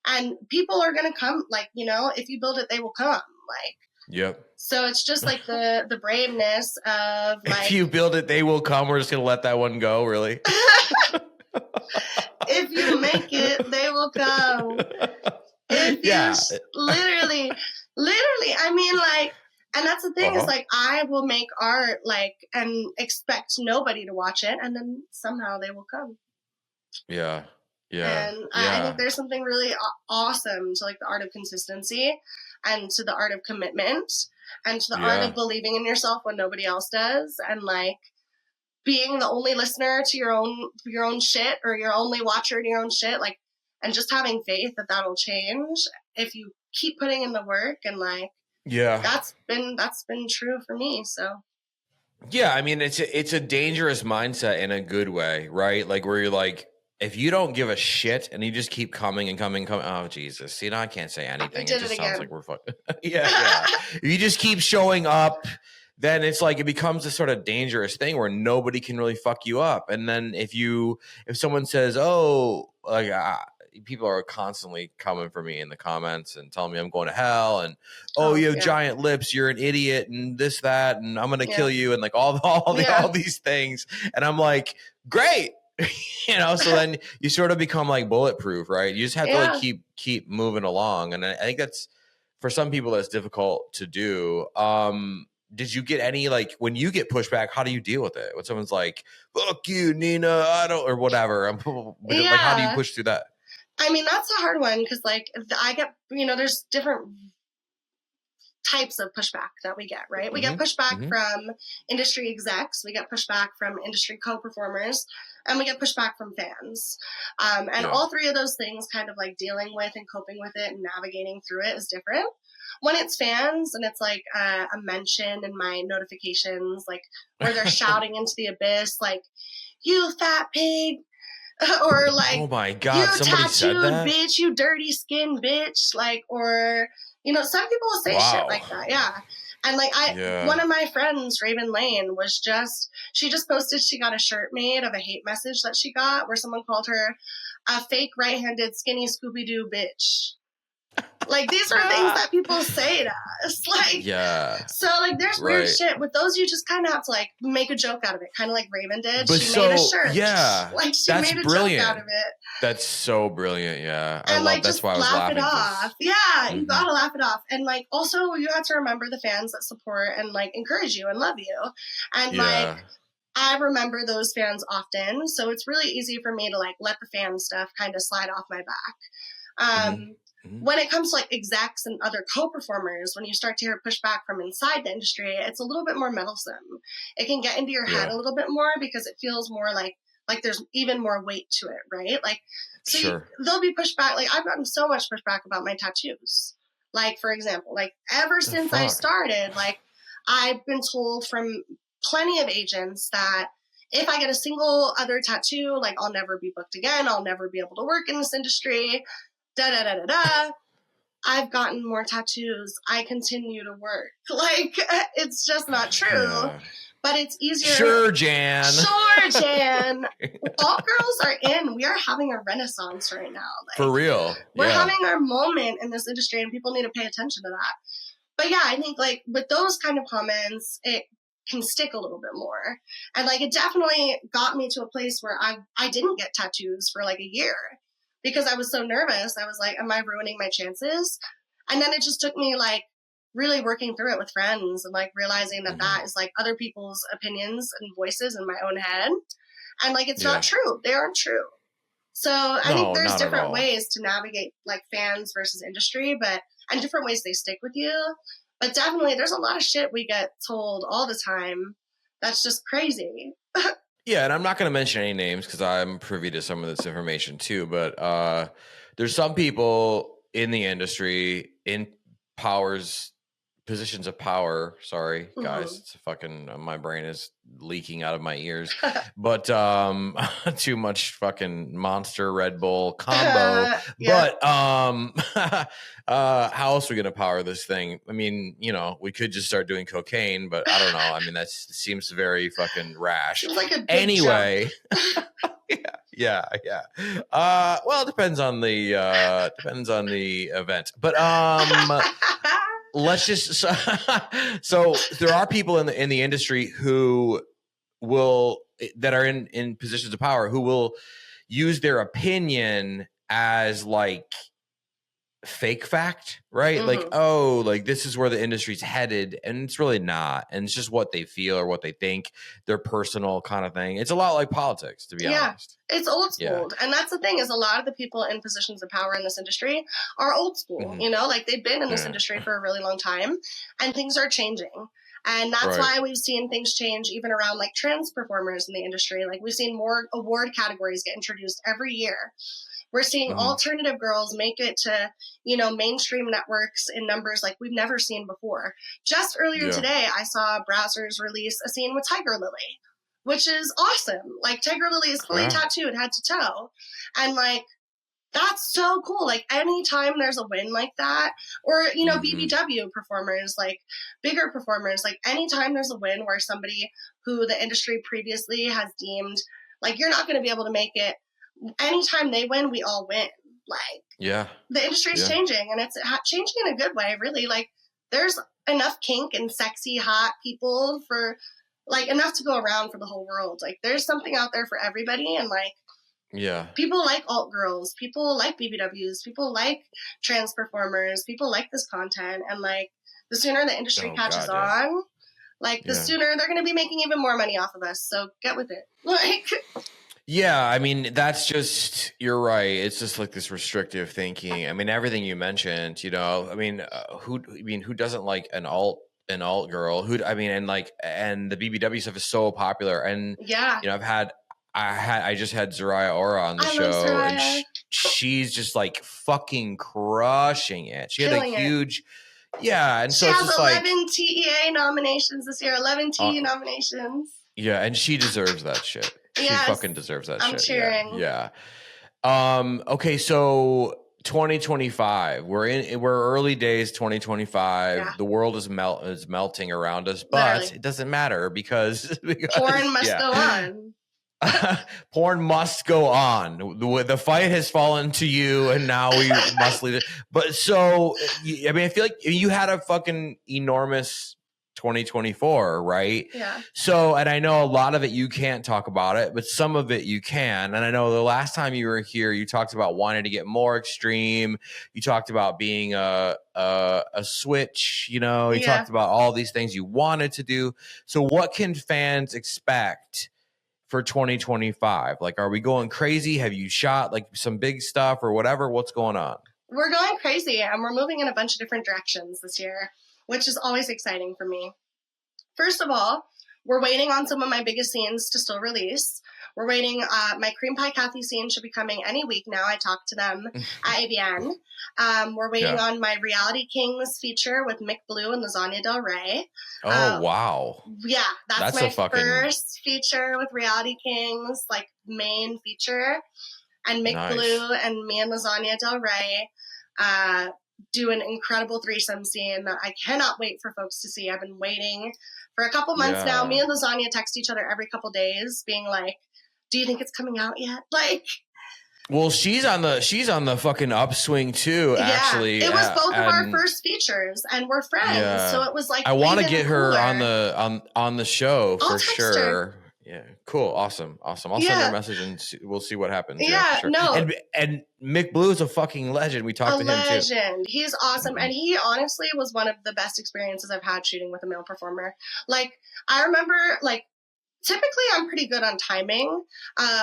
and people are going to come, like, you know, if you build it, they will come. Like, so it's just like the braveness of, like, if you build it, they will come. We're just going to let that one go. Really? If you make it, they will come. If you literally, I mean, like, and that's the thing is, like, I will make art, like, and expect nobody to watch it, and then somehow they will come. Yeah. And I think there's something really awesome to, like, the art of consistency, and to the art of commitment, and to the art of believing in yourself when nobody else does. And, like, being the only listener to your own shit, or your only watcher to your own shit, like, and just having faith that that'll change if you keep putting in the work. And like, that's been true for me. So yeah, I mean, it's a dangerous mindset in a good way, right? Like, where you're like, if you don't give a shit and you just keep coming, oh Jesus, see, now I can't say anything. It just sounds like we're fucking yeah. If you just keep showing up, then it's like it becomes a sort of dangerous thing where nobody can really fuck you up. And then if someone says, oh, like people are constantly coming for me in the comments and telling me I'm going to hell, and you have giant lips, you're an idiot, and this, that, and I'm gonna kill you, and like all these things. And I'm like, great. So then you sort of become like bulletproof, right? You just have to like keep moving along. And I think that's, for some people, that's difficult to do. Did you get any, like, when you get pushback, how do you deal with it? When someone's like, fuck you, Nina, I don't, or whatever. Like, how do you push through that? I mean, that's a hard one, because like I get, there's different types of pushback that we get, right? We get pushback from industry execs, we get pushback from industry co-performers, and we get pushback from fans. And all three of those things, kind of like dealing with and coping with it and navigating through it, is different. When it's fans and it's like a mention in my notifications, like where they're shouting into the abyss, like, you fat pig, or like, oh my God, you somebody tattooed said that? Bitch, you dirty skin bitch, like, or, some people will say shit like that. Yeah. And like, one of my friends, Raven Lane, she just posted she got a shirt made of a hate message that she got where someone called her a fake right-handed skinny Scooby-Doo bitch. Like, these are things that people say to us. Like, so like, there's weird shit with those. You just kind of have to like make a joke out of it, kind of like Raven did. But she made a shirt. Yeah, like she made a joke out of it. That's so brilliant. Yeah, and like, that's just why I was laugh laughing. It off. Yeah, you gotta laugh it off. And like, also, you have to remember the fans that support and like encourage you and love you. And like, I remember those fans often, so it's really easy for me to like let the fan stuff kind of slide off my back. When it comes to like execs and other co-performers, when you start to hear pushback from inside the industry, it's a little bit more meddlesome. It can get into your head a little bit more, because it feels more like there's even more weight to it, right? Like, so there'll be pushback. Like, I've gotten so much pushback about my tattoos. Like, for example, like ever since I started, like I've been told from plenty of agents that if I get a single other tattoo, like I'll never be booked again. I'll never be able to work in this industry. I've gotten more tattoos. I continue to work. Like, it's just not true. Yeah. But it's easier. Sure, Jan. All girls are in. We are having a renaissance right now. Like, for real. We're having our moment in this industry, and people need to pay attention to that. But yeah, I think like with those kind of comments, it can stick a little bit more. And like, it definitely got me to a place where I didn't get tattoos for like a year. Because I was so nervous. I was like, am I ruining my chances? And then it just took me like really working through it with friends and like realizing that is like other people's opinions and voices in my own head. And like, it's not true. They aren't true. So I think there's different ways to navigate like fans versus industry, and different ways they stick with you. But definitely there's a lot of shit we get told all the time. That's just crazy. Yeah, and I'm not going to mention any names because I'm privy to some of this information too. But there's some people in the industry in positions of power. Sorry, guys, it's fucking my brain is leaking out of my ears. But too much fucking Monster Red Bull combo. But how else are we gonna power this thing? I mean, we could just start doing cocaine, but I don't know. I mean, that seems very fucking rash. Like a anyway. Yeah. Well, it depends on the event, but let's just so there are people in the industry that are in positions of power who will use their opinion as like fake fact, right? Like, oh, like this is where the industry's headed, and it's really not, and it's just what they feel or what they think, their personal kind of thing. It's a lot like politics, to be honest. It's old school. And that's the thing, is a lot of the people in positions of power in this industry are old school. Like they've been in this industry for a really long time, and things are changing. And that's why we've seen things change even around like trans performers in the industry. Like we've seen more award categories get introduced every year. We're seeing alternative girls make it to, mainstream networks in numbers like we've never seen before. Just earlier today, I saw Brazzers release a scene with Tiger Lily, which is awesome. Like Tiger Lily is fully tattooed head to toe. And like, that's so cool. Like anytime there's a win like that, or, BBW performers, like bigger performers, like anytime there's a win where somebody who the industry previously has deemed like, you're not going to be able to make it. Anytime they win, we all win. Like, the industry is changing, and it's changing in a good way, really. Like, there's enough kink and sexy, hot people for, like, enough to go around for the whole world. Like, there's something out there for everybody, and, like, people like alt girls, people like BBWs, people like trans performers, people like this content, and, like, the sooner the industry catches on, like, the sooner they're going to be making even more money off of us, so get with it. Like... Yeah, I mean, that's just, you're right. It's just like this restrictive thinking. I mean, everything you mentioned, I mean, who doesn't like an alt girl? And the BBW stuff is so popular. And, I just had Zariah Ora on the show, and she's just like fucking crushing it. She had a huge, and so she it's has just 11 TEA nominations this year, 11 TE nominations. Yeah, and she deserves that shit. She fucking deserves that shit. I'm cheering. Yeah. Okay, so 2025. We're early days 2025. Yeah. The world is melting around us, but literally. It doesn't matter because porn must go on. Porn must go on. The fight has fallen to you, and now we must leave it. But so, I mean, I feel like you had a fucking enormous 2024, right? Yeah. So, and I know a lot of it you can't talk about it, but some of it you can. And I know the last time you were here, you talked about wanting to get more extreme. You talked about being a switch, you talked about all these things you wanted to do. So what can fans expect for 2025? Like, are we going crazy? Have you shot like some big stuff or whatever? What's going on? We're going crazy, and we're moving in a bunch of different directions this year, which is always exciting for me. First of all, we're waiting on some of my biggest scenes to still release. We're waiting. My Cream Pie Kathy scene should be coming any week now. I talked to them at AVN. We're waiting on my Reality Kings feature with Mick Blue and Lasagna Del Rey. Oh, wow. Yeah, that's my first feature with Reality Kings, like main feature. And Mick Blue and me and Lasagna Del Rey do an incredible threesome scene that I cannot wait for folks to see. I've been waiting for a couple months now. Me and Lasagna text each other every couple days being like, do you think it's coming out yet? Like, well, she's on the fucking upswing too, actually. It was both of our first features, and we're friends. Yeah. So it was like, I want to get her on the show for sure. Her. Yeah, cool, awesome. I'll send her a message and we'll see what happens. Yeah, sure. No. And Mick Blue is a fucking legend. We talked to him too. A legend. He's awesome, and he honestly was one of the best experiences I've had shooting with a male performer. Like, I remember, like, typically I'm pretty good on timing.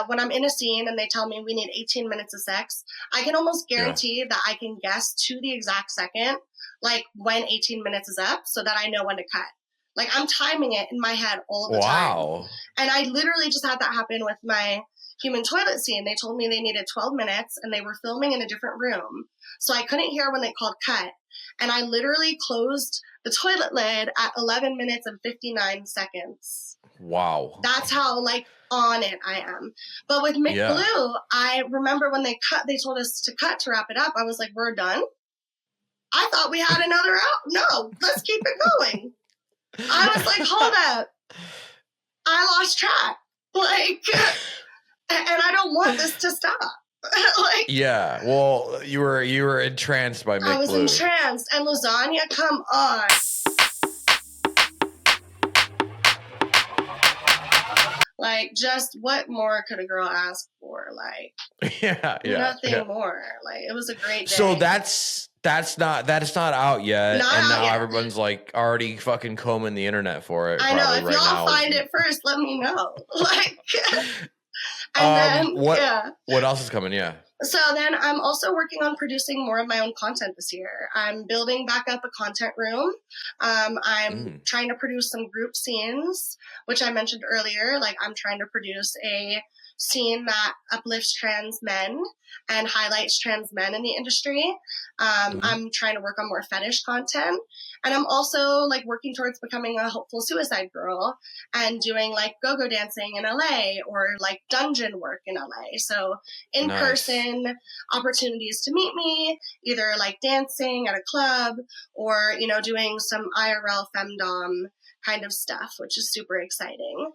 When I'm in a scene and they tell me we need 18 minutes of sex, I can almost guarantee that I can guess to the exact second, like, when 18 minutes is up so that I know when to cut. Like, I'm timing it in my head all the time. And I literally just had that happen with my human toilet scene. They told me they needed 12 minutes and they were filming in a different room. So I couldn't hear when they called cut. And I literally closed the toilet lid at 11 minutes and 59 seconds. Wow. That's how, like, on it I am. But with Mick Blue, I remember when they told us to cut to wrap it up. I was like, we're done? I thought we had another out. No, let's keep it going. I was like, hold up. I lost track. Like, and I don't want this to stop. Like, yeah. Well, you were entranced by Mick Blue. I was entranced. And Lasagna, come on. Like, just what more could a girl ask for? Like, nothing more. Like, it was a great day. So that's not out yet. Now everyone's like already fucking combing the internet for it. I know. If y'all find it first, let me know. Like, and then what else is coming? Yeah. So then I'm also working on producing more of my own content this year. I'm building back up a content room. I'm trying to produce some group scenes, which I mentioned earlier. Like I'm trying to produce a scene that uplifts trans men and highlights trans men in the industry. I'm trying to work on more fetish content. And I'm also like working towards becoming a hopeful suicide girl and doing like go-go dancing in LA or like dungeon work in LA. So in person opportunities to meet me, either like dancing at a club or, you know, doing some IRL femdom kind of stuff, which is super exciting.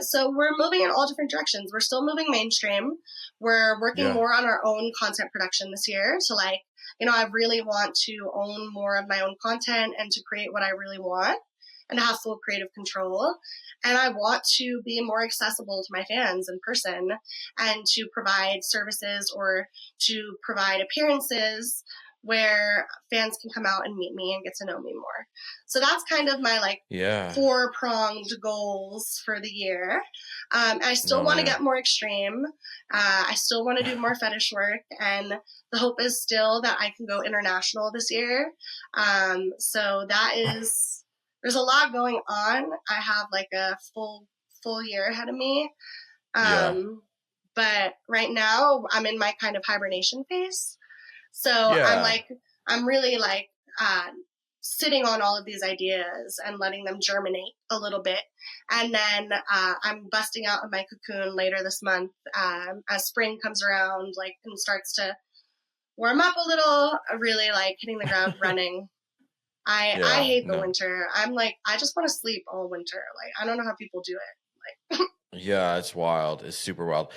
So we're moving in all different directions. We're still moving mainstream. We're working more on our own content production this year. So like, you know, I really want to own more of my own content and to create what I really want and to have full creative control. And I want to be more accessible to my fans in person and to provide services or to provide appearances where fans can come out and meet me and get to know me more. So that's kind of my like 4-pronged goals for the year. I still want to get more extreme. I still want to do more fetish work, and the hope is still that I can go international this year. So that is, there's a lot going on. I have like a full year ahead of me. But right now I'm in my kind of hibernation phase. So I'm really like sitting on all of these ideas and letting them germinate a little bit. And then I'm busting out of my cocoon later this month as spring comes around, like, and starts to warm up a little, really like hitting the ground running. I hate the winter. I'm like, I just want to sleep all winter. Like, I don't know how people do it. Like, yeah, it's wild. It's super wild.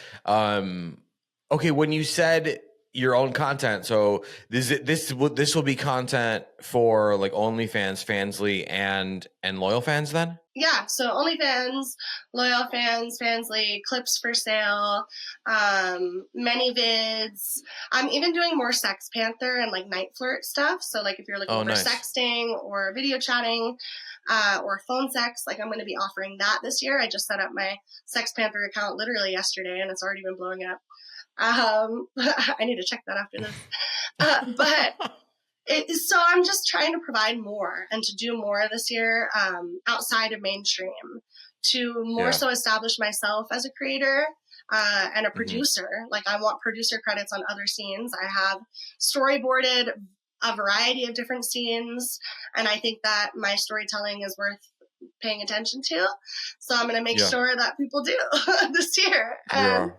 Okay, when you said your own content, so this will be content for like OnlyFans, Fansly, and Loyal Fans then? Yeah, so OnlyFans, Loyal Fans, Fansly, clips for sale, many vids. I'm even doing more Sex Panther and like night flirt stuff. So like if you're looking for sexting or video chatting or phone sex, like I'm going to be offering that this year. I just set up my Sex Panther account literally yesterday and it's already been blowing up. I need to check that after this. So I'm just trying to provide more and to do more this year outside of mainstream to more so establish myself as a creator and a producer. Like I want producer credits on other scenes. I have storyboarded a variety of different scenes, and I think that my storytelling is worth paying attention to. So I'm going to make sure that people do this year. And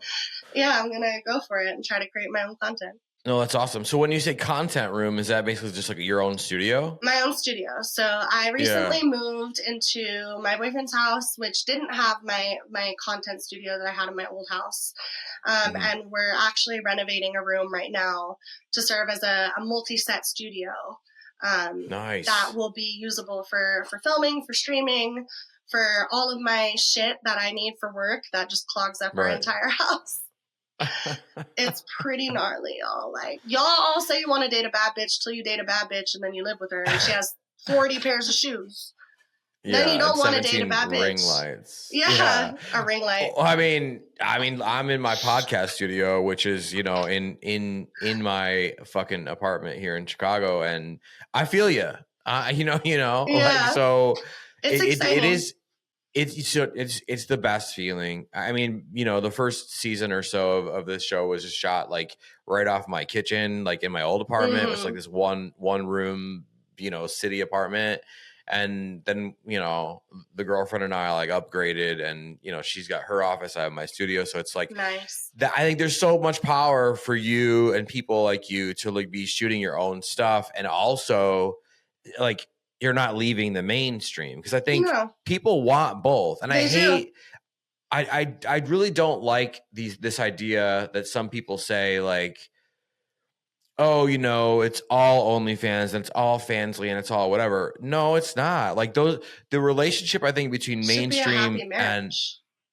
I'm going to go for it and try to create my own content. No, that's awesome. So when you say content room, is that basically just like your own studio? My own studio. So I recently moved into my boyfriend's house, which didn't have my content studio that I had in my old house. And we're actually renovating a room right now to serve as a multi-set studio. That will be usable for filming, for streaming, for all of my shit that I need for work that just clogs up our entire house. It's pretty gnarly, y'all. Like, y'all all say you want to date a bad bitch till you date a bad bitch and then you live with her and she has 40 pairs of shoes. Then you don't want to date a bad bitch. Ring lights. A ring light. Well, I mean, I'm in my podcast studio, which is, you know, in my fucking apartment here in Chicago, and I feel you. Like, so it's the best feeling. I mean, you know, the first season or so of this show was just shot like right off my kitchen, like in my old apartment. It was like this one room, you know, city apartment. And then, you know, the girlfriend and I like upgraded, and, you know, she's got her office. I have my studio. So it's like, nice. I think there's so much power for you and people like you to like be shooting your own stuff. And also like, you're not leaving the mainstream, because I think people want both. And I really don't like this idea that some people say like, oh, you know, it's all OnlyFans and it's all Fansly and it's all whatever. No, it's not. Like the relationship, I think, between mainstream and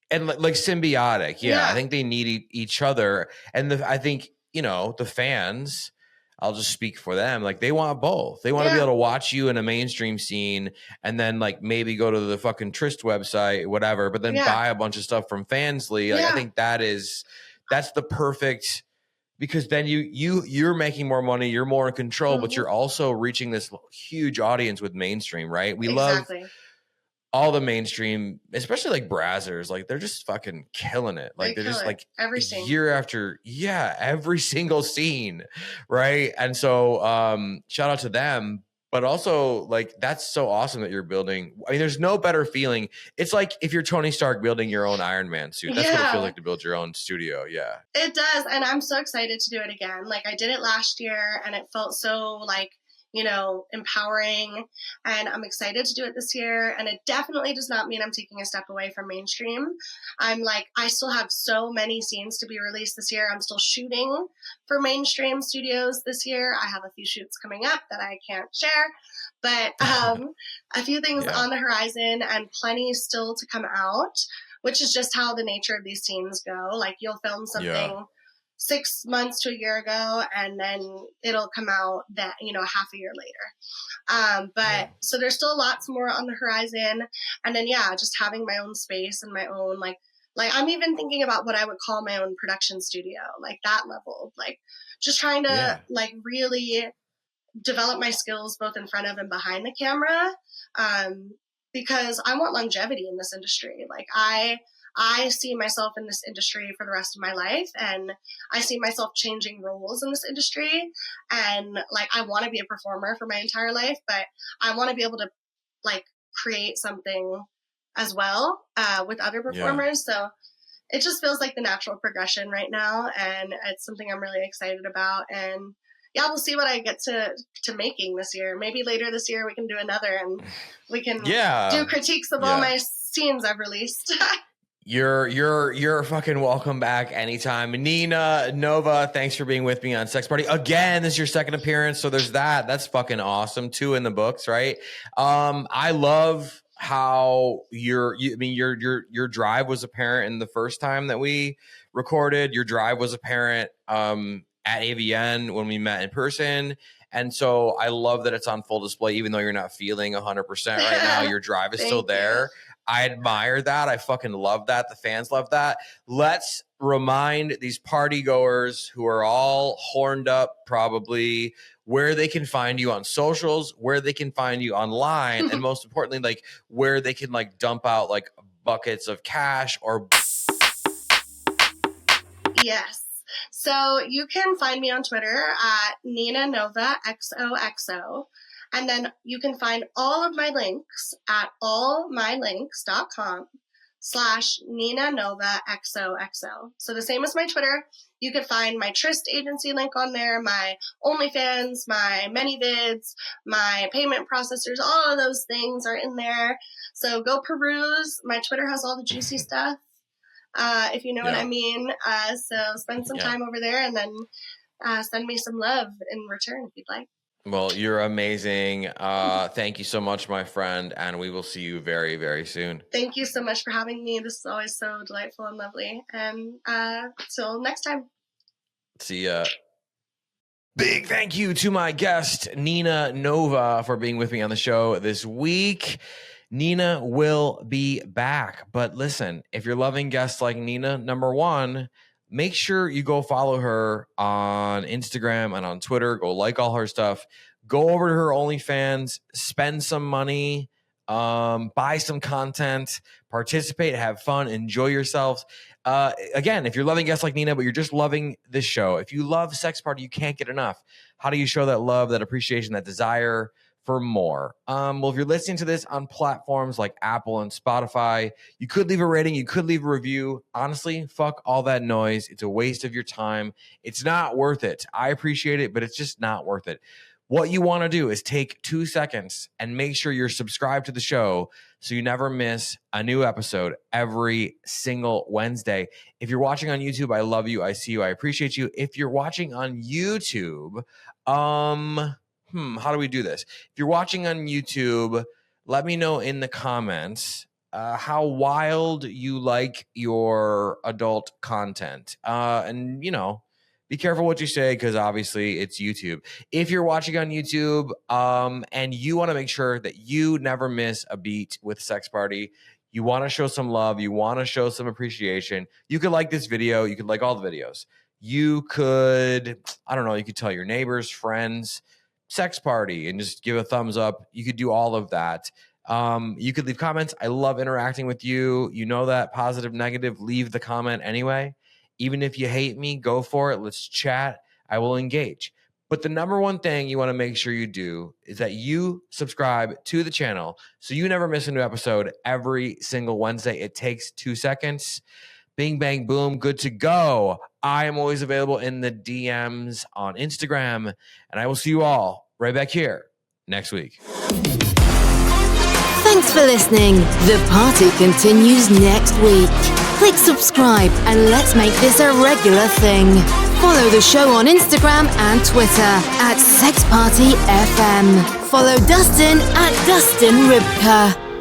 like symbiotic. Yeah, I think they need each other. And I think, you know, the fans, I'll just speak for them. Like they want both. They want to be able to watch you in a mainstream scene and then like maybe go to the fucking Tryst website, whatever, but then buy a bunch of stuff from Fansly. Like I think that's the perfect, because then you're making more money, you're more in control, but you're also reaching this huge audience with mainstream, right? We love all the mainstream, especially like Brazzers, like they're just fucking killing it. Like they're just like every scene. Year after, every single scene, right? And so shout out to them. But also, like, that's so awesome that you're building. I mean, there's no better feeling. It's like if you're Tony Stark building your own Iron Man suit. That's what it feels like to build your own studio. Yeah. It does. And I'm so excited to do it again. Like, I did it last year and it felt so, like, you know, empowering, and I'm excited to do it this year. And it definitely does not mean I'm taking a step away from mainstream. I'm like, I still have so many scenes to be released this year. I'm still shooting for mainstream studios this year. I have a few shoots coming up that I can't share, but a few things on the horizon and plenty still to come out, which is just how the nature of these scenes go. Like, you'll film something 6 months to a year ago, and then it'll come out that, you know, half a year later. But so there's still lots more on the horizon. And then, just having my own space and my own, like I'm even thinking about what I would call my own production studio, like that level, like just trying to like really develop my skills both in front of and behind the camera. Because I want longevity in this industry. Like, I see myself in this industry for the rest of my life, and I see myself changing roles in this industry. And like, I want to be a performer for my entire life, but I want to be able to like create something as well with other performers. So it just feels like the natural progression right now, and it's something I'm really excited about. And we'll see what I get to making this year. Maybe later this year we can do another, and we can do critiques of all my scenes I've released. You're fucking welcome back anytime. Nina Nova, thanks for being with me on Sex Party. Again, this is your second appearance, so there's that. That's fucking awesome. 2 in the books, right? I love how your drive was apparent in the first time that we recorded. Your drive was apparent at AVN when we met in person. And so I love that it's on full display, even though you're not feeling 100% right now. Your drive is still there. I admire that. I fucking love that. The fans love that. Let's remind these party goers who are all horned up probably where they can find you on socials, where they can find you online, and most importantly, like where they can like dump out like buckets of cash or. Yes. So you can find me on Twitter at Nina Nova XOXO. And then you can find all of my links at allmylinks.com/Nina Nova XOXO. So the same as my Twitter, you could find my Tryst agency link on there, my OnlyFans, my ManyVids, my payment processors, all of those things are in there. So go peruse. My Twitter has all the juicy stuff, if you know what I mean. So spend some time over there, and then send me some love in return if you'd like. Well, you're amazing. Thank you so much, my friend, and we will see you very, very soon. Thank you so much for having me. This is always so delightful and lovely. And till next time. See ya. Big thank you to my guest, Nina Nova, for being with me on the show this week. Nina will be back. But listen, if you're loving guests like Nina, number one, make sure you go follow her on Instagram and on Twitter. Go like all her stuff. Go over to her OnlyFans, spend some money, buy some content, participate, have fun, enjoy yourselves. Again, if you're loving guests like Nina, but you're just loving this show, if you love Sex Party, you can't get enough. How do you show that love, that appreciation, that desire for more? Well, if you're listening to this on platforms like Apple and Spotify, you could leave a rating, you could leave a review. Honestly, fuck all that noise. It's a waste of your time. It's not worth it. I appreciate it, but it's just not worth it. What you want to do is take 2 seconds and make sure you're subscribed to the show so you never miss a new episode every single Wednesday. If you're watching on YouTube, I love you. I see you. I appreciate you. If you're watching on YouTube, how do we do this? If you're watching on YouTube, let me know in the comments how wild you like your adult content. And, you know, be careful what you say because obviously it's YouTube. If you're watching on YouTube and you want to make sure that you never miss a beat with Sex Party, you want to show some love, you want to show some appreciation, you could like this video, you could like all the videos. you could, I don't know, you could tell your neighbors, friends, sex party, and just give a thumbs up. You could do all of that. You could leave comments. I love interacting with you. You know that, positive, negative, leave the comment anyway. Even if you hate me, go for it. Let's chat. I will engage. But the number one thing you want to make sure you do is that you subscribe to the channel so you never miss a new episode every single Wednesday. It takes 2 seconds. Bing, bang, boom, good to go. I am always available in the DMs on Instagram, and I will see you all right back here next week. Thanks for listening. The party continues next week. Click subscribe and let's make this a regular thing. Follow the show on Instagram and Twitter @SexPartyFM. Follow Dustin @Dustin Rybka.